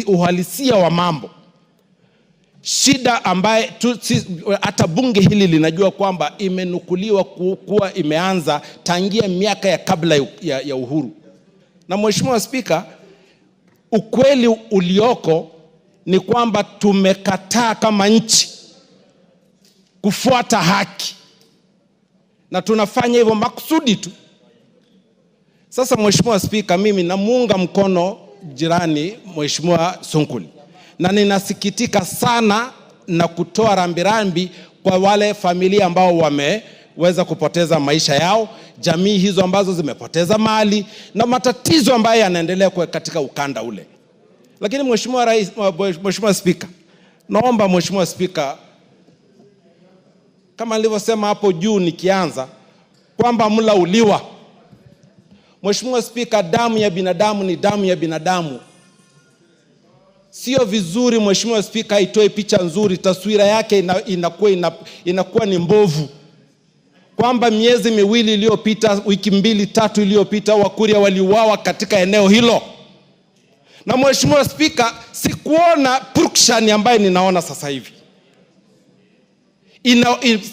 uhalisia wa mambo. Shida ambaye hata bunge hili linajua kwamba imenukuliwa kuwa imeanza tangia miaka ya kabla ya uhuru. Na Mheshimiwa Spika, ukweli ulioko ni kwamba tumekataa kama nchi kufuata haki, na tunafanya hivyo makusudi tu. Sasa Mheshimiwa Spika, mimi namuunga mkono jirani Mheshimiwa Sunkuli, na ninasikitika sana na kutoa rambirambi kwa wale familia ambao wameweza kupoteza maisha yao, jamii hizo ambazo zimepoteza mali na matatizo ambayo yanaendelea katika ukanda ule. Lakini Mheshimiwa Spika, naomba Mheshimiwa Spika, kama nilivyosema hapo juu nikianza kwamba mla uliwa. Mheshimiwa Spika, damu ya binadamu ni damu ya binadamu. Sio vizuri Mheshimiwa Spika itoe picha nzuri, taswira yake inakuwa ni mbovu. kwamba miezi miwili iliyopita, wiki mbili tatu iliyopita, Wakuria waliuawa katika eneo hilo. Na Mheshimiwa Spika, sikuona purukushani ambaye ninaona sasa hivi.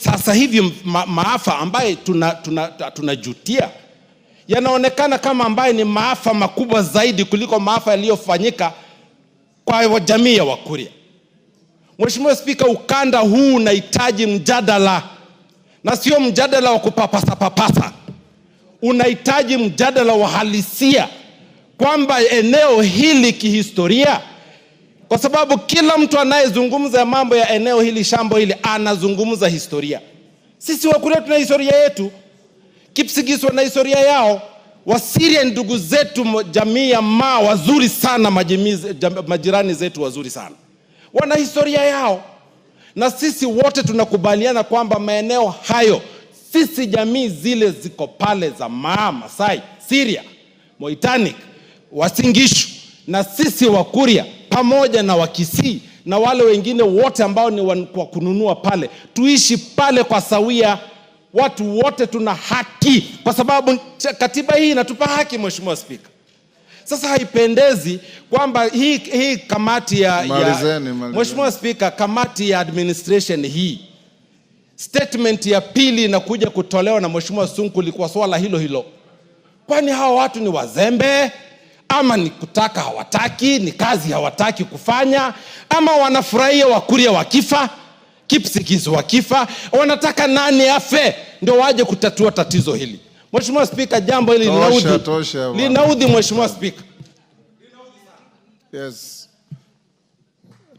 Sasa hivi maafa ambaye tunajutia yanaonekana kama ambaye ni maafa makubwa zaidi kuliko maafa yaliyofanyika kwa jamii ya Wakuria. Mheshimiwa Spika, ukanda huu unahitaji mjadala, na sio mjadala wa kupapasa papasa. Unahitaji mjadala wa halisia kwamba eneo hili kihistoria, kwa sababu kila mtu anayezungumza mambo ya eneo hili, shambo hili, anazungumza historia. Sisi Wakuria tuna historia yetu, Kipsigis wana historia yao, Wasiria ndugu zetu, jamii ya Maa wazuri sana, majirani zetu wazuri sana, wana historia yao. Na sisi wote tunakubaliana kwamba maeneo hayo, sisi jamii zile ziko pale za Maa, Masai, Siria, Moitanic, Wasingishu, na sisi Wakuria pamoja na Wakisii na wale wengine wote ambao ni kwa kununua pale, tuishi pale kwa sawia. Watu wote tuna haki, kwa sababu katiba hii inatupa haki, Mheshimiwa Spika. Sasa haipendezi kwamba hii kamati ya Mheshimiwa Spika, kamati ya administration hii, statement ya pili inakuja kutolewa na Mheshimiwa Sunkuli kwa swala hilo hilo. Kwani hawa watu ni wazembe, ama ni kutaka hawataki, ni kazi hawataki kufanya, ama wanafurahia Wakuria wakifa, Kipsigis wakifa, wanataka nani afe ndio waje kutatua tatizo hili? Mheshimiwa Spika, jambo hili linaudhi Mheshimiwa Spika. Yes.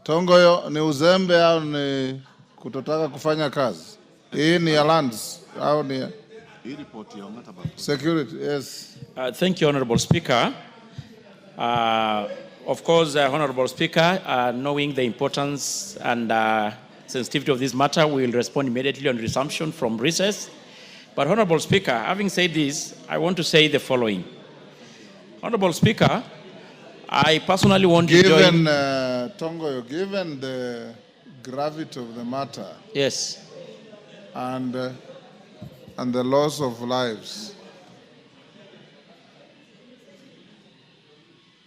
Tongoyo, ni uzembe au ni kutotaka kufanya kazi? Hii ni ya lands au ni security? Yes. Thank you, Honorable Speaker. Of course, Honorable Speaker, knowing the importance and sensitivity of this matter, we will respond immediately on resumption from recess. But Honorable Speaker, having said this, I want to say the following. Honorable Speaker, I personally want to join... Tongoyo, given the gravity of the matter, yes, and the loss of lives,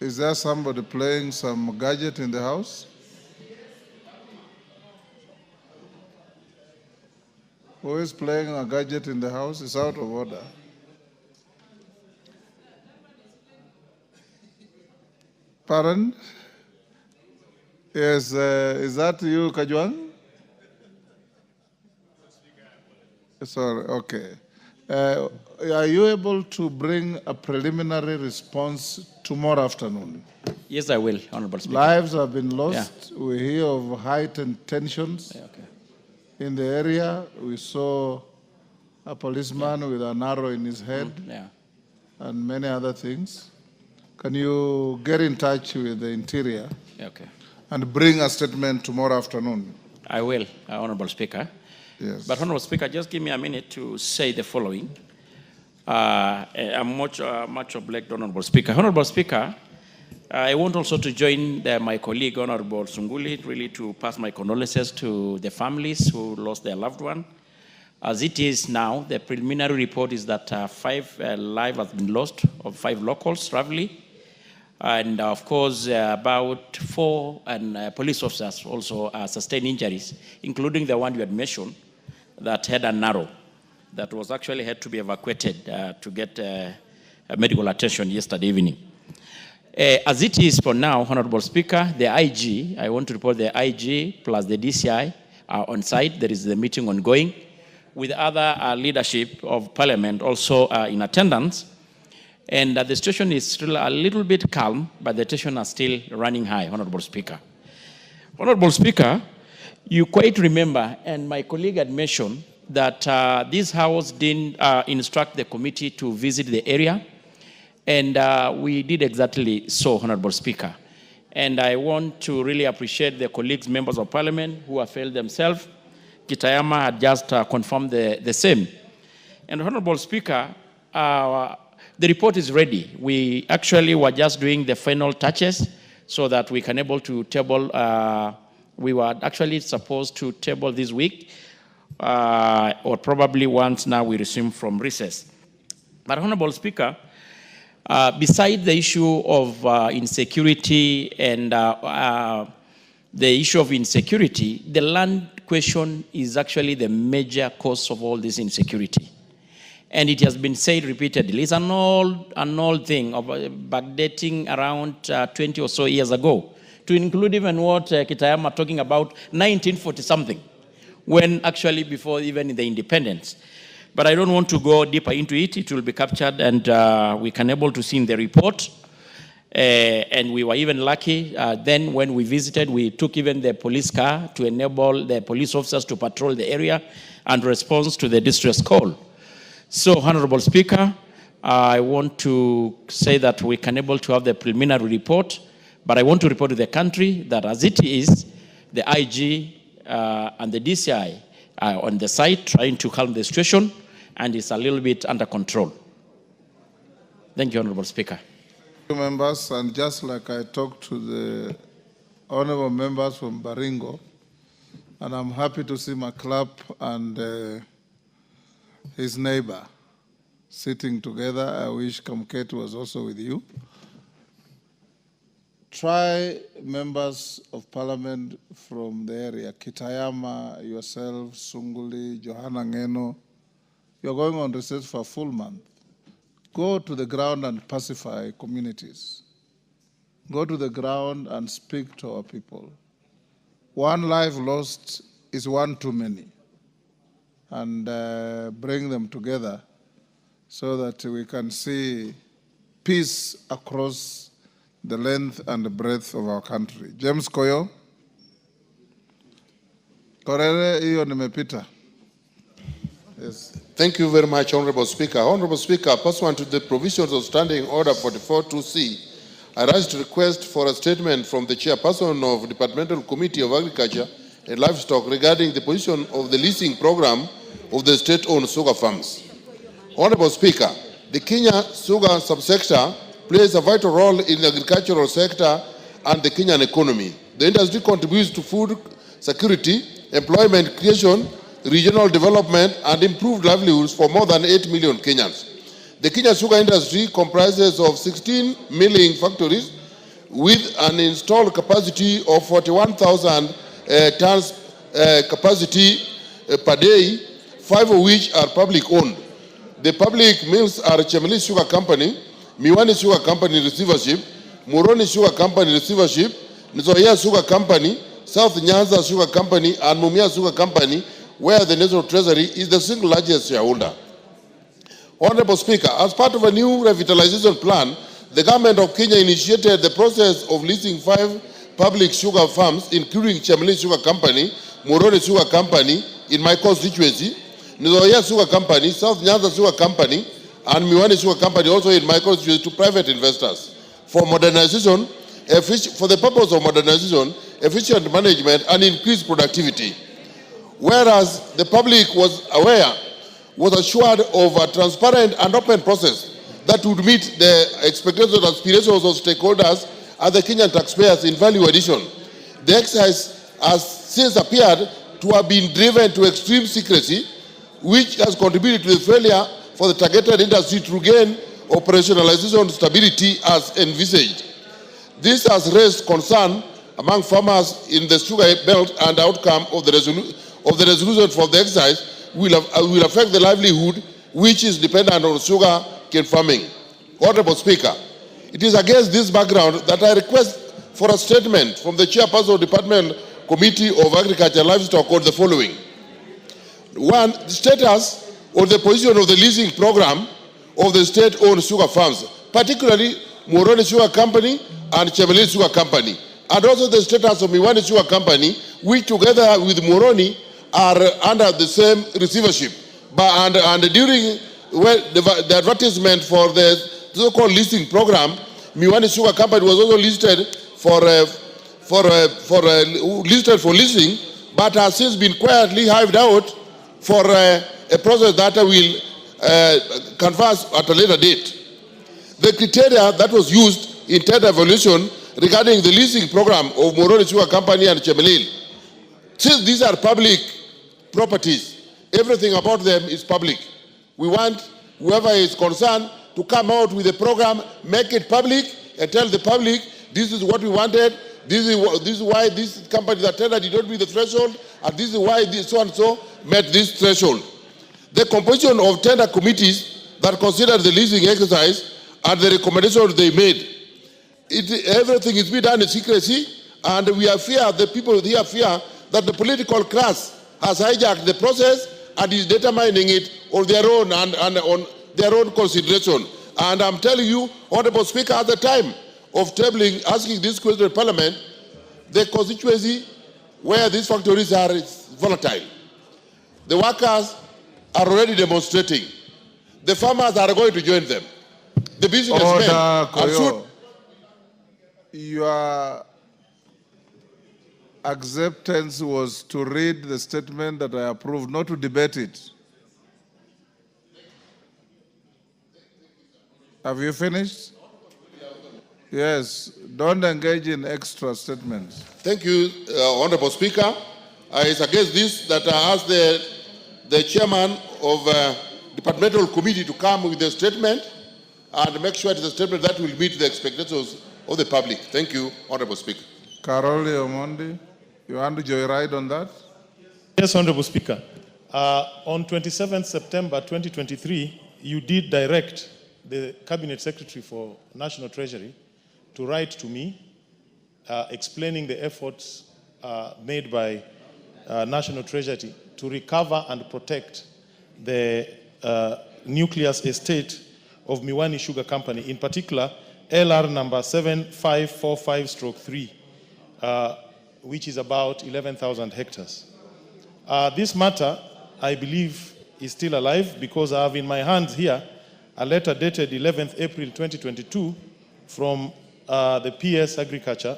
is there somebody playing some gadget in the house? Who is playing a gadget in the house? It's out of order. Pardon? Yes, is that you, Kajwang? Sorry, okay. Are you able to bring a preliminary response tomorrow afternoon? Yes, I will, Honorable Speaker. Lives have been lost. Yeah. We hear of heightened tensions. Yeah, okay. In the area, we saw a policeman with an arrow in his head, and many other things. Can you get in touch with the Interior and bring a statement tomorrow afternoon? I will, Honorable Speaker. Yes. But Honorable Speaker, just give me a minute to say the following. I'm much obliged, Honorable Speaker. Honorable Speaker, I want also to join my colleague, Honorable Sunguli, really to pass my condolences to the families who lost their loved one. As it is now, the preliminary report is that 5 lives have been lost, of 5 locals traveling. And of course, about 4 police officers also sustained injuries, including the one you had mentioned that had an arrow that was actually had to be evacuated to get medical attention yesterday evening. As it is for now, Honorable Speaker, the IG, I want to report the IG plus the DCI are on site. There is the meeting ongoing with other leadership of Parliament also in attendance. And the situation is still a little bit calm, but the tension is still running high, Honorable Speaker. Honorable Speaker, you quite remember, and my colleague had mentioned, that this House didn't instruct the committee to visit the area. And we did exactly so, Honorable Speaker. And I want to really appreciate the colleagues, members of Parliament, who have failed themselves. Kitayama had just confirmed the same. And Honorable Speaker, the report is ready. We actually were just doing the final touches so that we can able to table, we were actually supposed to table this week or probably once now we resume from recess. But Honorable Speaker, beside the issue of insecurity and the issue of insecurity, the land question is actually the major cause of all this insecurity. And it has been said repeatedly. It's an old thing of backdating around 20 or so years ago, to include even what Kitayama talking about 1940-something, when actually before even the independence. But I don't want to go deeper into it. It will be captured and we can able to see in the report. And we were even lucky. Then when we visited, we took even the police car to enable the police officers to patrol the area and respond to the distress call. So, Honorable Speaker, I want to say that we can able to have the preliminary report, but I want to report to the country that as it is, the IG and the DCI are on the site trying to calm the situation, and it's a little bit under control. Thank you, Honorable Speaker. Members, and just like I talked to the honorable members from Baringo, and I'm happy to see my club and his neighbor sitting together. I wish Kamket was also with you. Try members of parliament from the area, Kitayama, yourself, Sunguli, Johanna Ngeno. You're going on recess for a full month. Go to the ground and pacify communities. Go to the ground and speak to our people. One life lost is one too many. And bring them together so that we can see peace across the length and the breadth of our country. James Koyo. Korere hiyo nimepita. Yes. Thank you very much, Honorable Speaker. Honorable Speaker, pursuant to the provisions of Standing Order 44-2C, I rise to request for a statement from the Chairperson of Departmental Committee of Agriculture and Livestock regarding the position of the leasing program of the state-owned sugar farms. Honorable Speaker, the Kenya sugar subsector plays a vital role in the agricultural sector and the Kenyan economy. The industry contributes to food security, employment creation, regional development, and improved livelihoods for more than 8 million Kenyans. The Kenya sugar industry comprises of 16 milling factories with an installed capacity of 41,000 tons capacity per day, 5 of which are public owned. The public mills are Millie Sugar Company, Miwani Sugar Company receivership, Muroni Sugar Company receivership, Nzoia Sugar Company, South Nyanza Sugar Company, and Mumia Sugar Company, where the National Treasury is the single largest shareholder. Honorable Speaker, as part of a new revitalization plan, the government of Kenya initiated the process of leasing 5 public sugar farms, including Millie Sugar Company, Muroni Sugar Company in my constituency, Nzoia Sugar Company, South Nyanza Sugar Company, and Miwani Sugar Company also in my constituency to private investors for modernization, for the purpose of modernization, efficient management, and increased productivity. Whereas the public was assured of a transparent and open process that would meet the expectations and aspirations of stakeholders and the Kenyan taxpayers in value addition. The exercise has since appeared to have been driven to extreme secrecy, which has contributed to the failure for the targeted industry to regain operationalization stability as envisaged. This has raised concern among farmers in the sugar belt, and the outcome of the resolution from the exercise will affect the livelihood which is dependent on sugar cane farming. Honorable Speaker, it is against this background that I request for a statement from the Chairperson of the Department Committee of Agriculture and Livestock on the following. 1. The status on the position of the leasing program of the state-owned sugar farms, particularly Muroni Sugar Company and Millie Sugar Company, and also the status of Miwani Sugar Company, which together with Muroni are under the same receivership. And during the advertisement for the so-called leasing program, Miwani Sugar Company was also listed for leasing, but has since been quietly hived out for a process that will converse at a later date. The criteria that was used in tender evaluation regarding the leasing program of Muroni Sugar Company and Millie, since these are public properties, everything about them is public. We want whoever is concerned to come out with a program, make it public, and tell the public, this is what we wanted, this is why this company that tender did not meet the threshold, and this is why this so and so met this threshold. The composition of tender committees that consider the leasing exercise and the recommendations they made, everything is being done in secrecy, and we are fear, the people here fear that the political class has hijacked the process and is determining it on their own and on their own consideration. And I'm telling you, Honorable Speaker, at the time of asking this question in Parliament, the constituency where these factories are is volatile. The workers are already demonstrating. The farmers are going to join them. The businessmen are soon. Your acceptance was to read the statement that I approved, not to debate it. Have you finished? Yes. Don't engage in extra statements. Thank you, Honorable Speaker. It's against this that I asked the chairman of departmental committee to come with a statement and make sure it's a statement that will meet the expectations of the public. Thank you, Honorable Speaker. Carole Omondi, you want to joyride on that? Yes, Honorable Speaker. On 27th September 2023, you did direct the Cabinet Secretary for National Treasury to write to me explaining the efforts made by National Treasury to recover and protect the nucleus estate of Miwani Sugar Company, in particular LR number 7545/3, which is about 11,000 hectares. This matter, I believe, is still alive because I have in my hands here a letter dated 11th April 2022 from the PS Agriculture,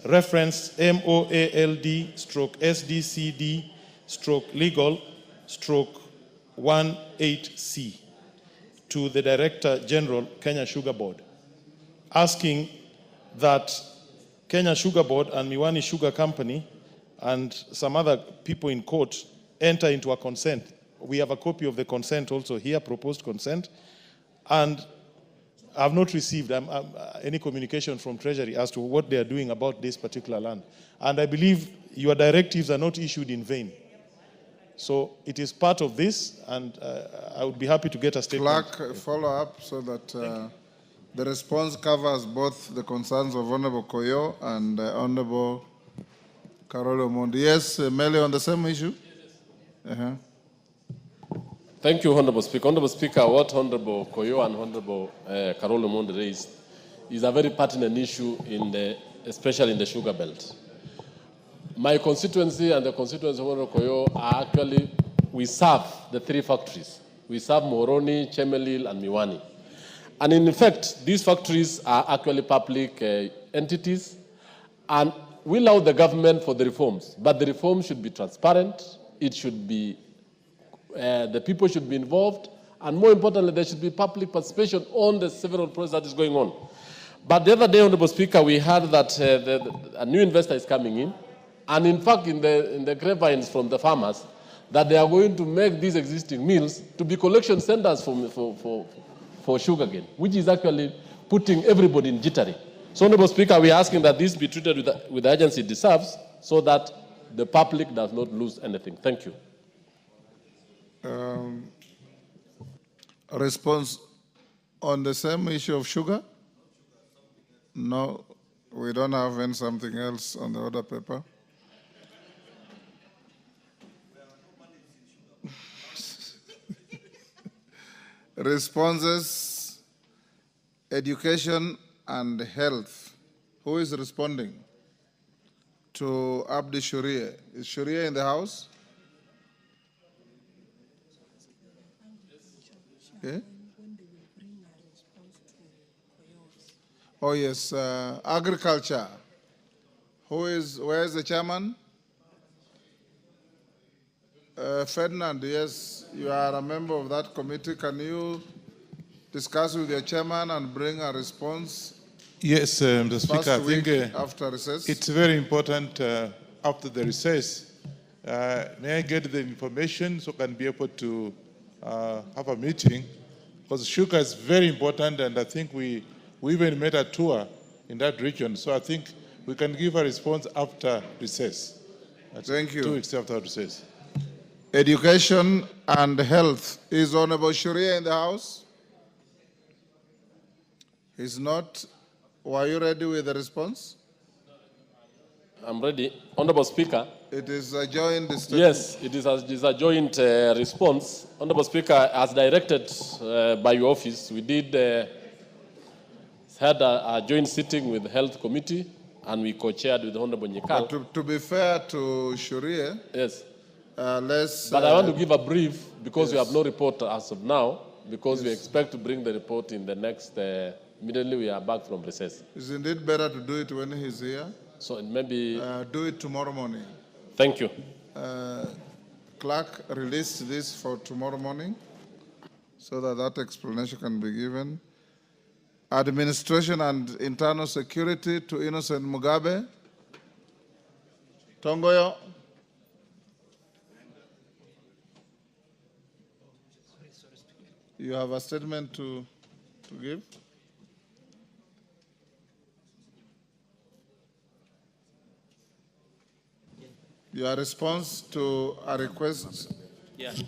reference MOALD/SDCD/legal/18C to the Director General, Kenya Sugar Board, asking that Kenya Sugar Board and Miwani Sugar Company and some other people in court enter into a consent. We have a copy of the consent also here, proposed consent, and I have not received any communication from Treasury as to what they are doing about this particular land. And I believe your directives are not issued in vain. So it is part of this, and I would be happy to get a statement. Clerk, follow up so that the response covers both the concerns of Honorable Koyo and Honorable Carole Omondi. Yes, Millie, on the same issue? Thank you, Honorable Speaker. Honorable Speaker, what Honorable Koyo and Honorable Carole Omondi raised is a very pertinent issue, especially in the sugar belt. My constituency and the constituency of Honorable Koyo are actually, we serve the three factories. We serve Moroni, Chemelil, and Miwani. And in effect, these factories are actually public entities, and we allow the government for the reforms, but the reforms should be transparent, it should be, the people should be involved, and more importantly, there should be public participation on the several process that is going on. But the other day, Honorable Speaker, we heard that a new investor is coming in, and in fact, in the grapevines from the farmers, that they are going to make these existing mills to be collection centers for sugarcane, which is actually putting everybody in jittery. So, Honorable Speaker, we are asking that this be treated with the urgency it deserves so that the public does not lose anything. Thank you. Response on the same issue of sugar? No, we don't have any something else on the order paper. Responses, education and health. Who is responding to Abdi Shuria? Is Shuria in the house? Okay. Oh yes, agriculture. Where is the chairman? Ferdinand, yes, you are a member of that committee. Can you discuss with your chairman and bring a response? Yes, Mr. Speaker, I think after recess. It's very important after the recess May I get the information so can be able to have a meeting? Because sugar is very important, and I think we even made a tour in that region. So I think we can give a response after recess. Thank you. 2 weeks after recess. Education and health. Is Honorable Sharia in the house? He's not. Were you ready with the response? I'm ready. Honorable Speaker. It is a joint statement. Yes, it is a joint response. Honorable Speaker, as directed by your office, we did had a joint sitting with the Health Committee, and we co-chaired with Honorable Nyekal. To be fair to Sharia, yes. Let's... But I want to give a brief, because we yes. have no report as of now, because we expect to bring the report in the next, immediately we are back from recess. Isn't it better to do it when he's here? So maybe... do it tomorrow morning. Thank you. Clerk, release this for tomorrow morning so that that explanation can be given. Administration and internal security to Innocent Mugabe. Tongoyo. You have a statement to give? Your response to a request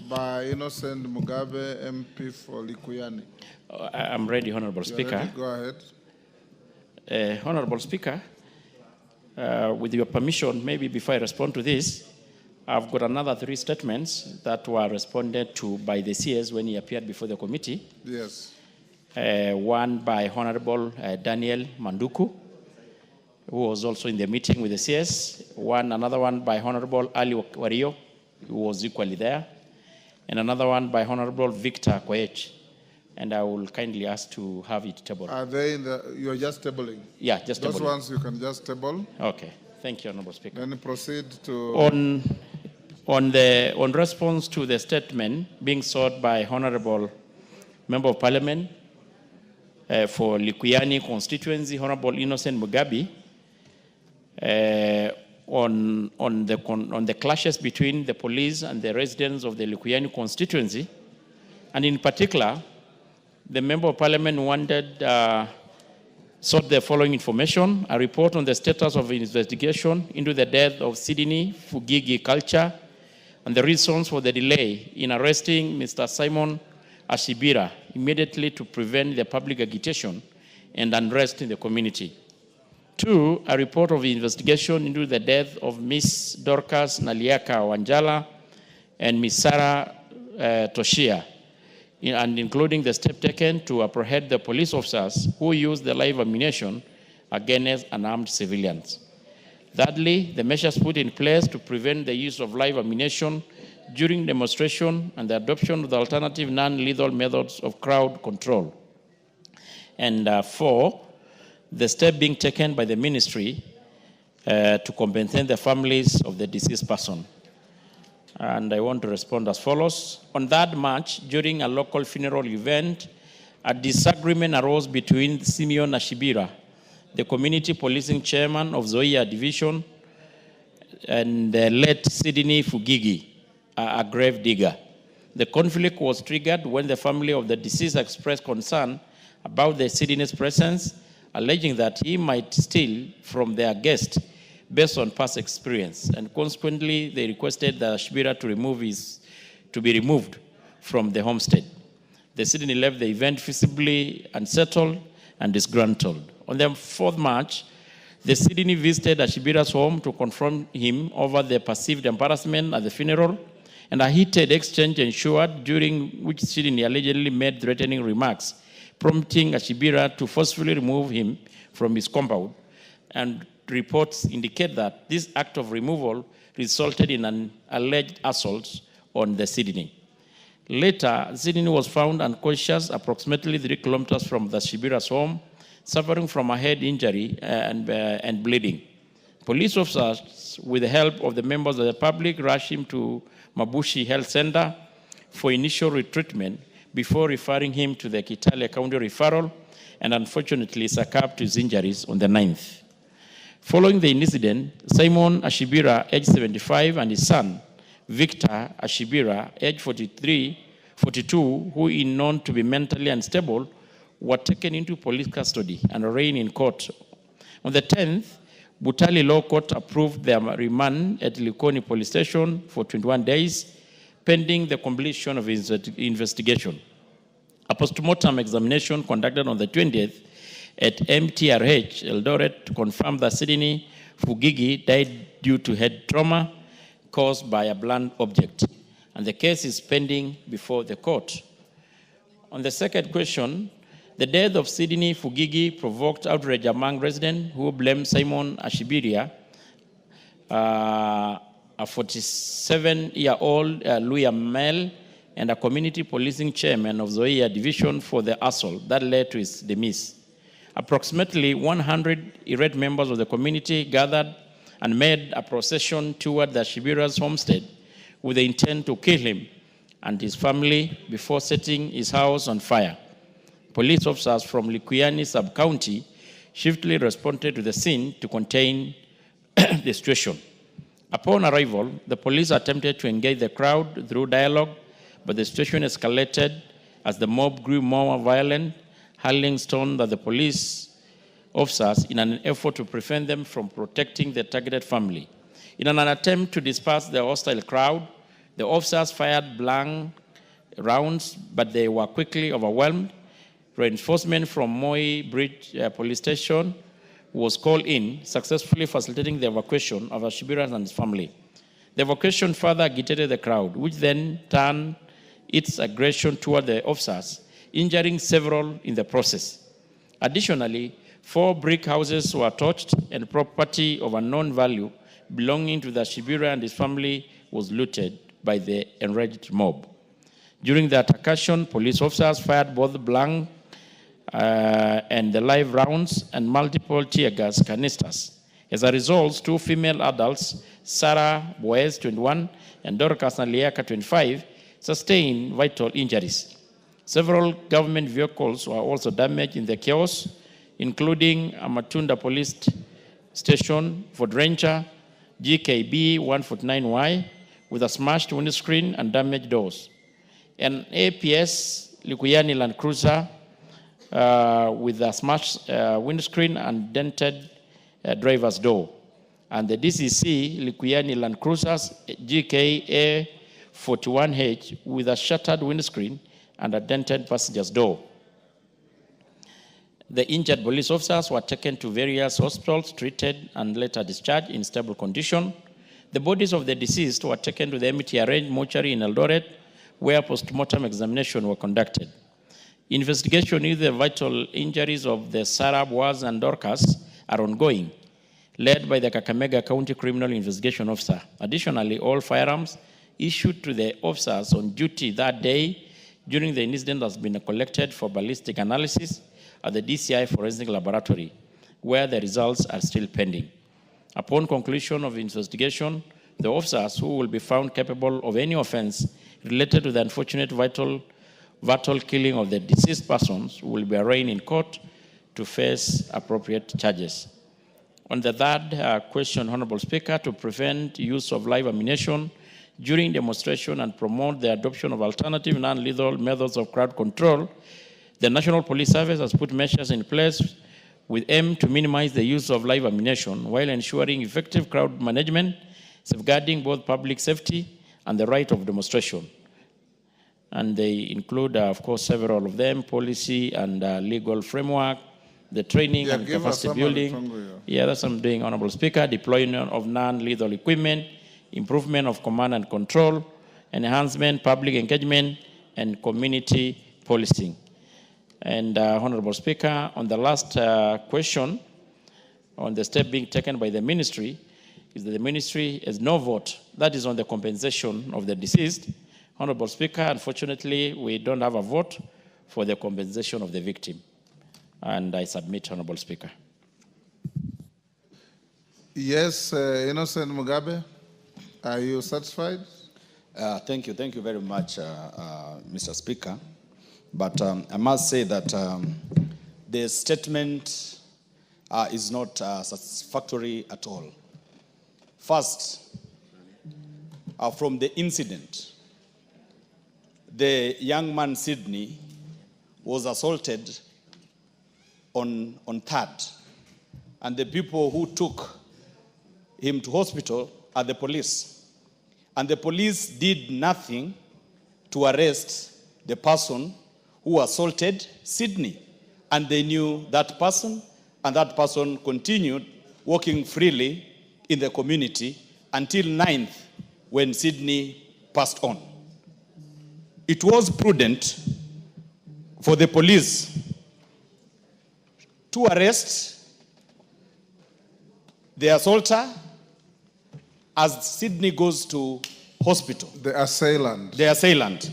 by Innocent Mugabe, MP for Likuyani. I'm ready, Honorable Speaker. Ready? Go ahead. Honorable Speaker, with your permission, maybe before I respond to this, I've got another 3 statements that were responded to by the CS when he appeared before the committee. Yes. One by Honorable Daniel Manduku, who was also in the meeting with the CS. Another one by Honorable Ali Wario, who was equally there. And another one by Honorable Victor Koech. And I will kindly ask to have it tabled. Are they in the, you're just tabling? Yeah, just tabling. Those ones you can just table. Okay, thank you, Honorable Speaker. Then proceed to... On response to the statement being sought by Honorable Member of Parliament for Likuyani constituency, Honorable Innocent Mugabe, on the clashes between the police and the residents of the Likuyani constituency, and in particular, the Member of Parliament sought the following information: a report on the status of investigation into the death of Sydney Fugigi Culture and the reasons for the delay in arresting Mr. Simon Ashibira immediately to prevent the public agitation and unrest in the community. 2, a report of the investigation into the death of Miss Dorcas Naliaka Wanjala and Miss Sarah Toshia, and including the step taken to apprehend the police officers who used the live ammunition against unarmed civilians. Thirdly, the measures put in place to prevent the use of live ammunition during demonstration and the adoption of the alternative non-lethal methods of crowd control. And 4, the step being taken by the ministry to compensate the families of the deceased person. And I want to respond as follows. On that March, during a local funeral event, a disagreement arose between Simeon Ashibira, the community policing chairman of Zoia Division, and the late Sydney Fugigi, a grave digger. The conflict was triggered when the family of the deceased expressed concern about the Sydney's presence, alleging that he might steal from their guest based on past experience, and consequently they requested the Ashibira to be removed from the homestead. The Sydney left the event visibly unsettled and disgruntled. On the 4th March, the Sydney visited Ashibira's home to confront him over the perceived embarrassment at the funeral, and a heated exchange ensued, during which Sydney allegedly made threatening remarks, prompting Ashibira to forcefully remove him from his compound. And reports indicate that this act of removal resulted in an alleged assault on the Sydney. Later, Sydney was found unconscious approximately 3 kilometers from the Ashibira's home, suffering from a head injury and bleeding. Police officers, with the help of the members of the public, rushed him to Mabushi Health Center for initial retreatment before referring him to the Kitale County Referral, and unfortunately succumbed to his injuries on the 9th. Following the incident, Simon Ashibira, aged 75, and his son, Victor Ashibira, age 42, who is known to be mentally unstable, were taken into police custody and arraigned in court. On the 10th, Butali Law Court approved their remand at Likoni Police Station for 21 days, pending the completion of his investigation. A postmortem examination conducted on the 20th at MTRH Eldoret confirmed that Sydney Fugigi died due to head trauma caused by a blunt object, and the case is pending before the court. On the second question, the death of Sydney Fugigi provoked outrage among residents who blamed Simon Ashibiria, a 47-year-old Luya male and a community policing chairman of Zoia division for the assault that led to his demise. Approximately 100 irate members of the community gathered and made a procession toward the Shibira's homestead with the intent to kill him and his family before setting his house on fire. Police officers from Likuyani sub-county swiftly responded to the scene to contain the situation. Upon arrival, the police attempted to engage the crowd through dialogue, but the situation escalated as the mob grew more violent, hurling stones at the police officers in an effort to prevent them from protecting the targeted family. In an attempt to disperse the hostile crowd, the officers fired blank rounds, but they were quickly overwhelmed. Reinforcement from Moi Bridge Police Station was called in, successfully facilitating the evacuation of Ashibira and his family. The evacuation further agitated the crowd, which then turned its aggression toward the officers, injuring several in the process. Additionally, 4 brick houses were torched and property of unknown value belonging to the Ashibira and his family was looted by the enraged mob. During the altercation, police officers fired both blank and the live rounds and multiple tear gas canisters. As a result, 2 female adults, Sarah Boez, 21, and Dorcas Naliaka, 25, sustained vital injuries. Several government vehicles were also damaged in the chaos, including a Matunda Police Station, Ford Ranger, GKB 149Y, with a smashed windscreen and damaged doors. An APS Likuyani Land Cruiser with a smashed windscreen and dented driver's door. And the DCC Likuyani Land Cruisers GKA 41H with a shattered windscreen and a dented passenger's door. The injured police officers were taken to various hospitals, treated, and later discharged in stable condition. The bodies of the deceased were taken to the MTRH mortuary in Eldoret, where post-mortem examination were conducted. Investigation into the vital injuries of the Sarah, Boaz, and Dorcas are ongoing, led by the Kakamega County Criminal Investigation Officer. Additionally, all firearms issued to the officers on duty that day during the incident has been collected for ballistic analysis at the DCI Forensic Laboratory, where the results are still pending. Upon conclusion of the investigation, the officers who will be found capable of any offense related to the unfortunate vital killing of the deceased persons will be arraigned in court to face appropriate charges. On the third question, Honorable Speaker, to prevent use of live ammunition during demonstration and promote the adoption of alternative non-lethal methods of crowd control, the National Police Service has put measures in place with aim to minimize the use of live ammunition while ensuring effective crowd management, safeguarding both public safety and the right of demonstration. And they include, of course, several of them: policy and legal framework, the training and capacity building. Yeah, that's what I'm doing, Honorable Speaker. Deployment of non-lethal equipment, improvement of command and control, enhancement, public engagement, and community policing. And Honorable Speaker, on the last question, on the step being taken by the ministry, is that the ministry has no vote. That is on the compensation of the deceased. Honorable Speaker, unfortunately, we don't have a vote for the compensation of the victim. And I submit, Honorable Speaker. Yes, Innocent Mugabe, are you satisfied? Thank you very much, Mr. Speaker. But I must say that the statement is not satisfactory at all. First, from the incident. The young man, Sydney, was assaulted on 3rd. And the people who took him to hospital are the police. And the police did nothing to arrest the person who assaulted Sydney. And they knew that person, and that person continued walking freely in the community until 9th, when Sydney passed on. It was prudent for the police to arrest the assaulter as Sydney goes to hospital. The assailant. The assailant.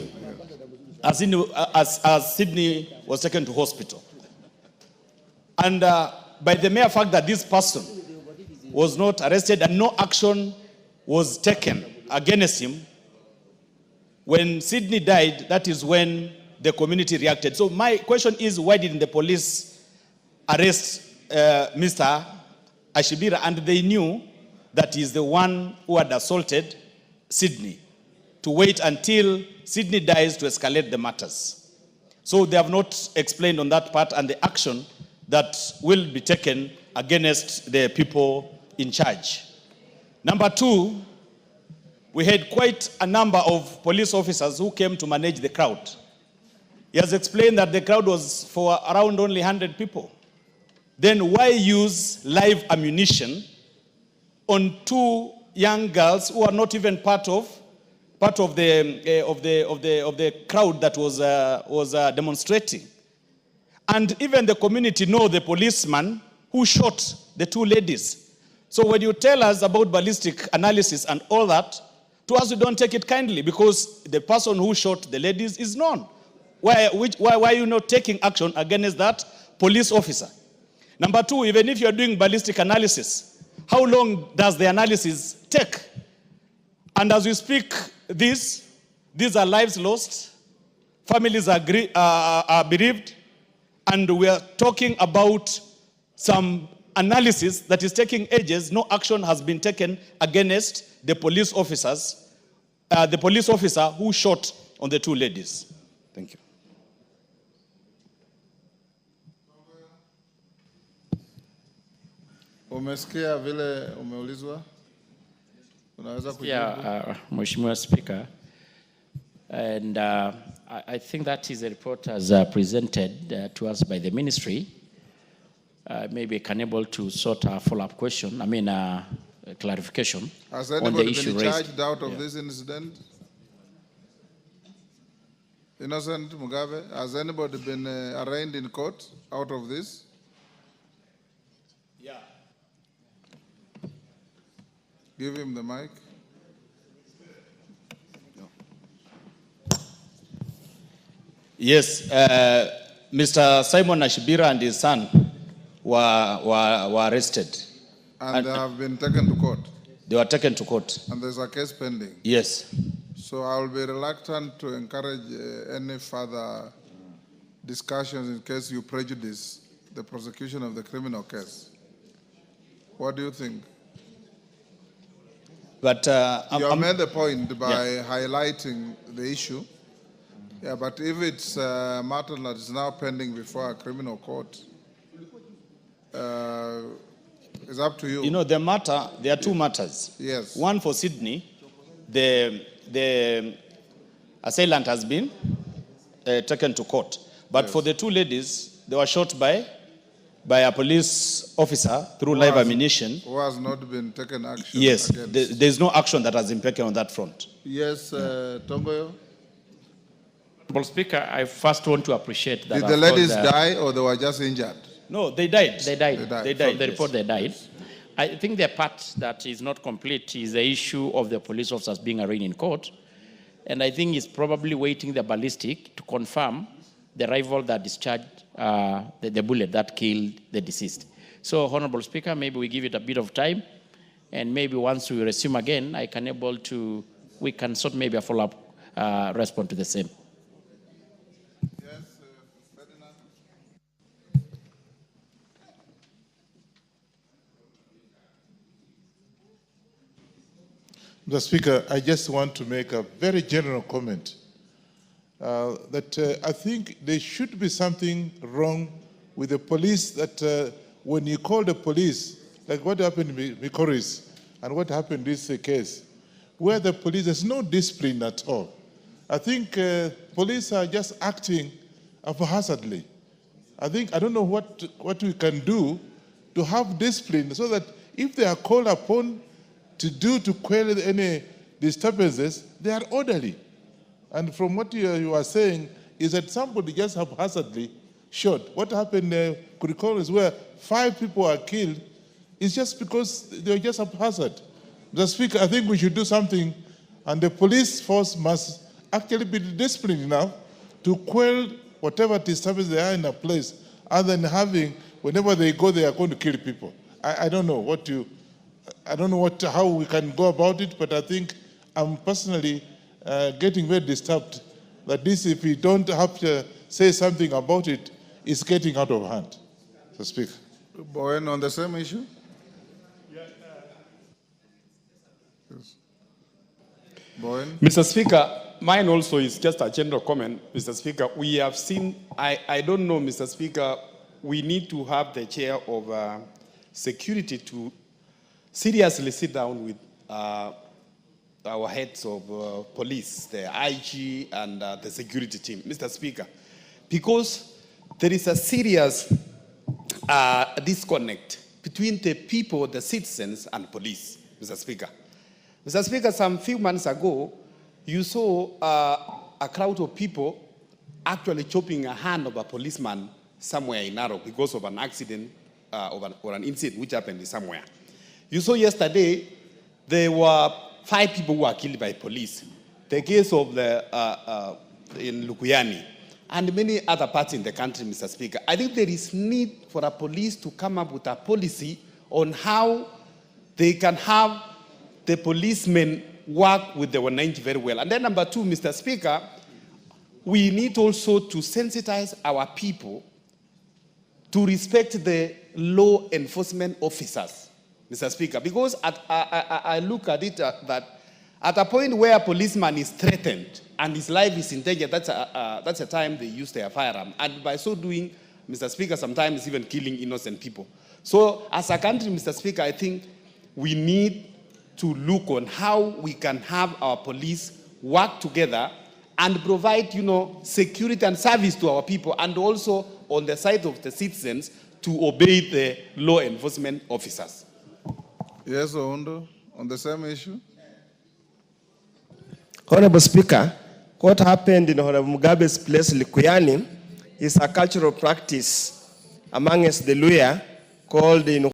As Sydney was taken to hospital. And by the mere fact that this person was not arrested and no action was taken against him, when Sydney died, that is when the community reacted. So my question is, why didn't the police arrest Mr. Ashibira? And they knew that he's the one who had assaulted Sydney, to wait until Sydney dies to escalate the matters. So they have not explained on that part and the action that will be taken against the people in charge. Number 2, we had quite a number of police officers who came to manage the crowd. He has explained that the crowd was for around only 100 people. Then why use live ammunition on 2 young girls who are not even part of the crowd that was demonstrating? And even the community know the policeman who shot the 2 ladies. So when you tell us about ballistic analysis and all that, to us we don't take it kindly, because the person who shot the ladies is known. Why are you not taking action against that police officer? Number 2, even if you're doing ballistic analysis, how long does the analysis take? And as we speak these are lives lost, families are bereaved, and we are talking about some analysis that is taking ages. No action has been taken against the police officers, the police officer who shot on the 2 ladies. Thank you. Umesikia vile umeulizwa? Unaweza kujibu? Yeah, Mheshimiwa Speaker. And I think that is a report as presented to us by the ministry. Maybe can able to sort a follow-up question, clarification Has on the anybody issue been raised. charged out of this incident? Innocent Mugabe, has anybody been arraigned in court out of this? Yeah. Give him the mic. Yes, Mr. Simon Ashibira and his son were arrested. And they have been taken to court? They were taken to court. And there's a case pending? Yes. So I will be reluctant to encourage any further discussions in case you prejudice the prosecution of the criminal case. What do you think? But you have made the point by highlighting the issue. Yeah, but if it's a matter that is now pending before a criminal court, it's up to you. You know, there are 2 matters. Yes. One for Sydney, the assailant has been taken to court. But for the 2 ladies, they were shot by a police officer through live ammunition. Who has not been taken action? Yes, against. there's no action that has been taken on that front. Yes, Tomboyo? Honorable Speaker, I first want to appreciate that. Did the ladies die or they were just injured? No, they died. They died. They died. From the report, they died. I think the part that is not complete is the issue of the police officers being arraigned in court. And I think it's probably waiting the ballistic to confirm the rifle that discharged the bullet that killed the deceased. So, Honorable Speaker, maybe we give it a bit of time, and maybe once we resume again, we can sort maybe a follow-up response to the same. Mr. Speaker, I just want to make a very general comment that I think there should be something wrong with the police that when you call the police, like what happened in Kilgoris and what happened in this case, where the police, there's no discipline at all. I think police are just acting haphazardly. I don't know what we can do to have discipline so that if they are called upon to quell any disturbances, they are orderly. And from what you are saying is that somebody just haphazardly shot. What happened in Kericho is where 5 people are killed. It's just because they're just haphazard. Mr. Speaker, I think we should do something, and the police force must actually be disciplined enough to quell whatever disturbance they are in a place, other than having, whenever they go, they are going to kill people. I don't know how we can go about it, but I think I'm personally getting very disturbed that this, if we don't have to say something about it, is getting out of hand. So, Speaker. Bowen, on the same issue? Yes. Bowen? Mr. Speaker, mine also is just a general comment, Mr. Speaker. We have seen, I don't know, Mr. Speaker, we need to have the chair of security to seriously sit down with our heads of police, the IG and the security team, Mr. Speaker, because there is a serious disconnect between the people, the citizens, and police, Mr. Speaker. Mr. Speaker, some few months ago, you saw a crowd of people actually chopping a hand of a policeman somewhere in Narok because of an accident or an incident which happened somewhere. You saw yesterday, there were 5 people who were killed by police. The case of in Lukuyani and many other parts in the country, Mr. Speaker. I think there is need for a police to come up with a policy on how they can have the policemen work with the wananchi very well. And then number 2, Mr. Speaker, we need also to sensitize our people to respect the law enforcement officers, Mr. Speaker, because I look at it that at a point where a policeman is threatened and his life is in danger, that's a time they use their firearm. And by so doing, Mr. Speaker, sometimes even killing innocent people. So as a country, Mr. Speaker, I think we need to look on how we can have our police work together and provide, security and service to our people, and also on the side of the citizens to obey the law enforcement officers. Yes, Ondo, on the same issue. Honorable Speaker, what happened in Honorable Mugabe's place, Likuyani, is a cultural practice amongst the Luya called in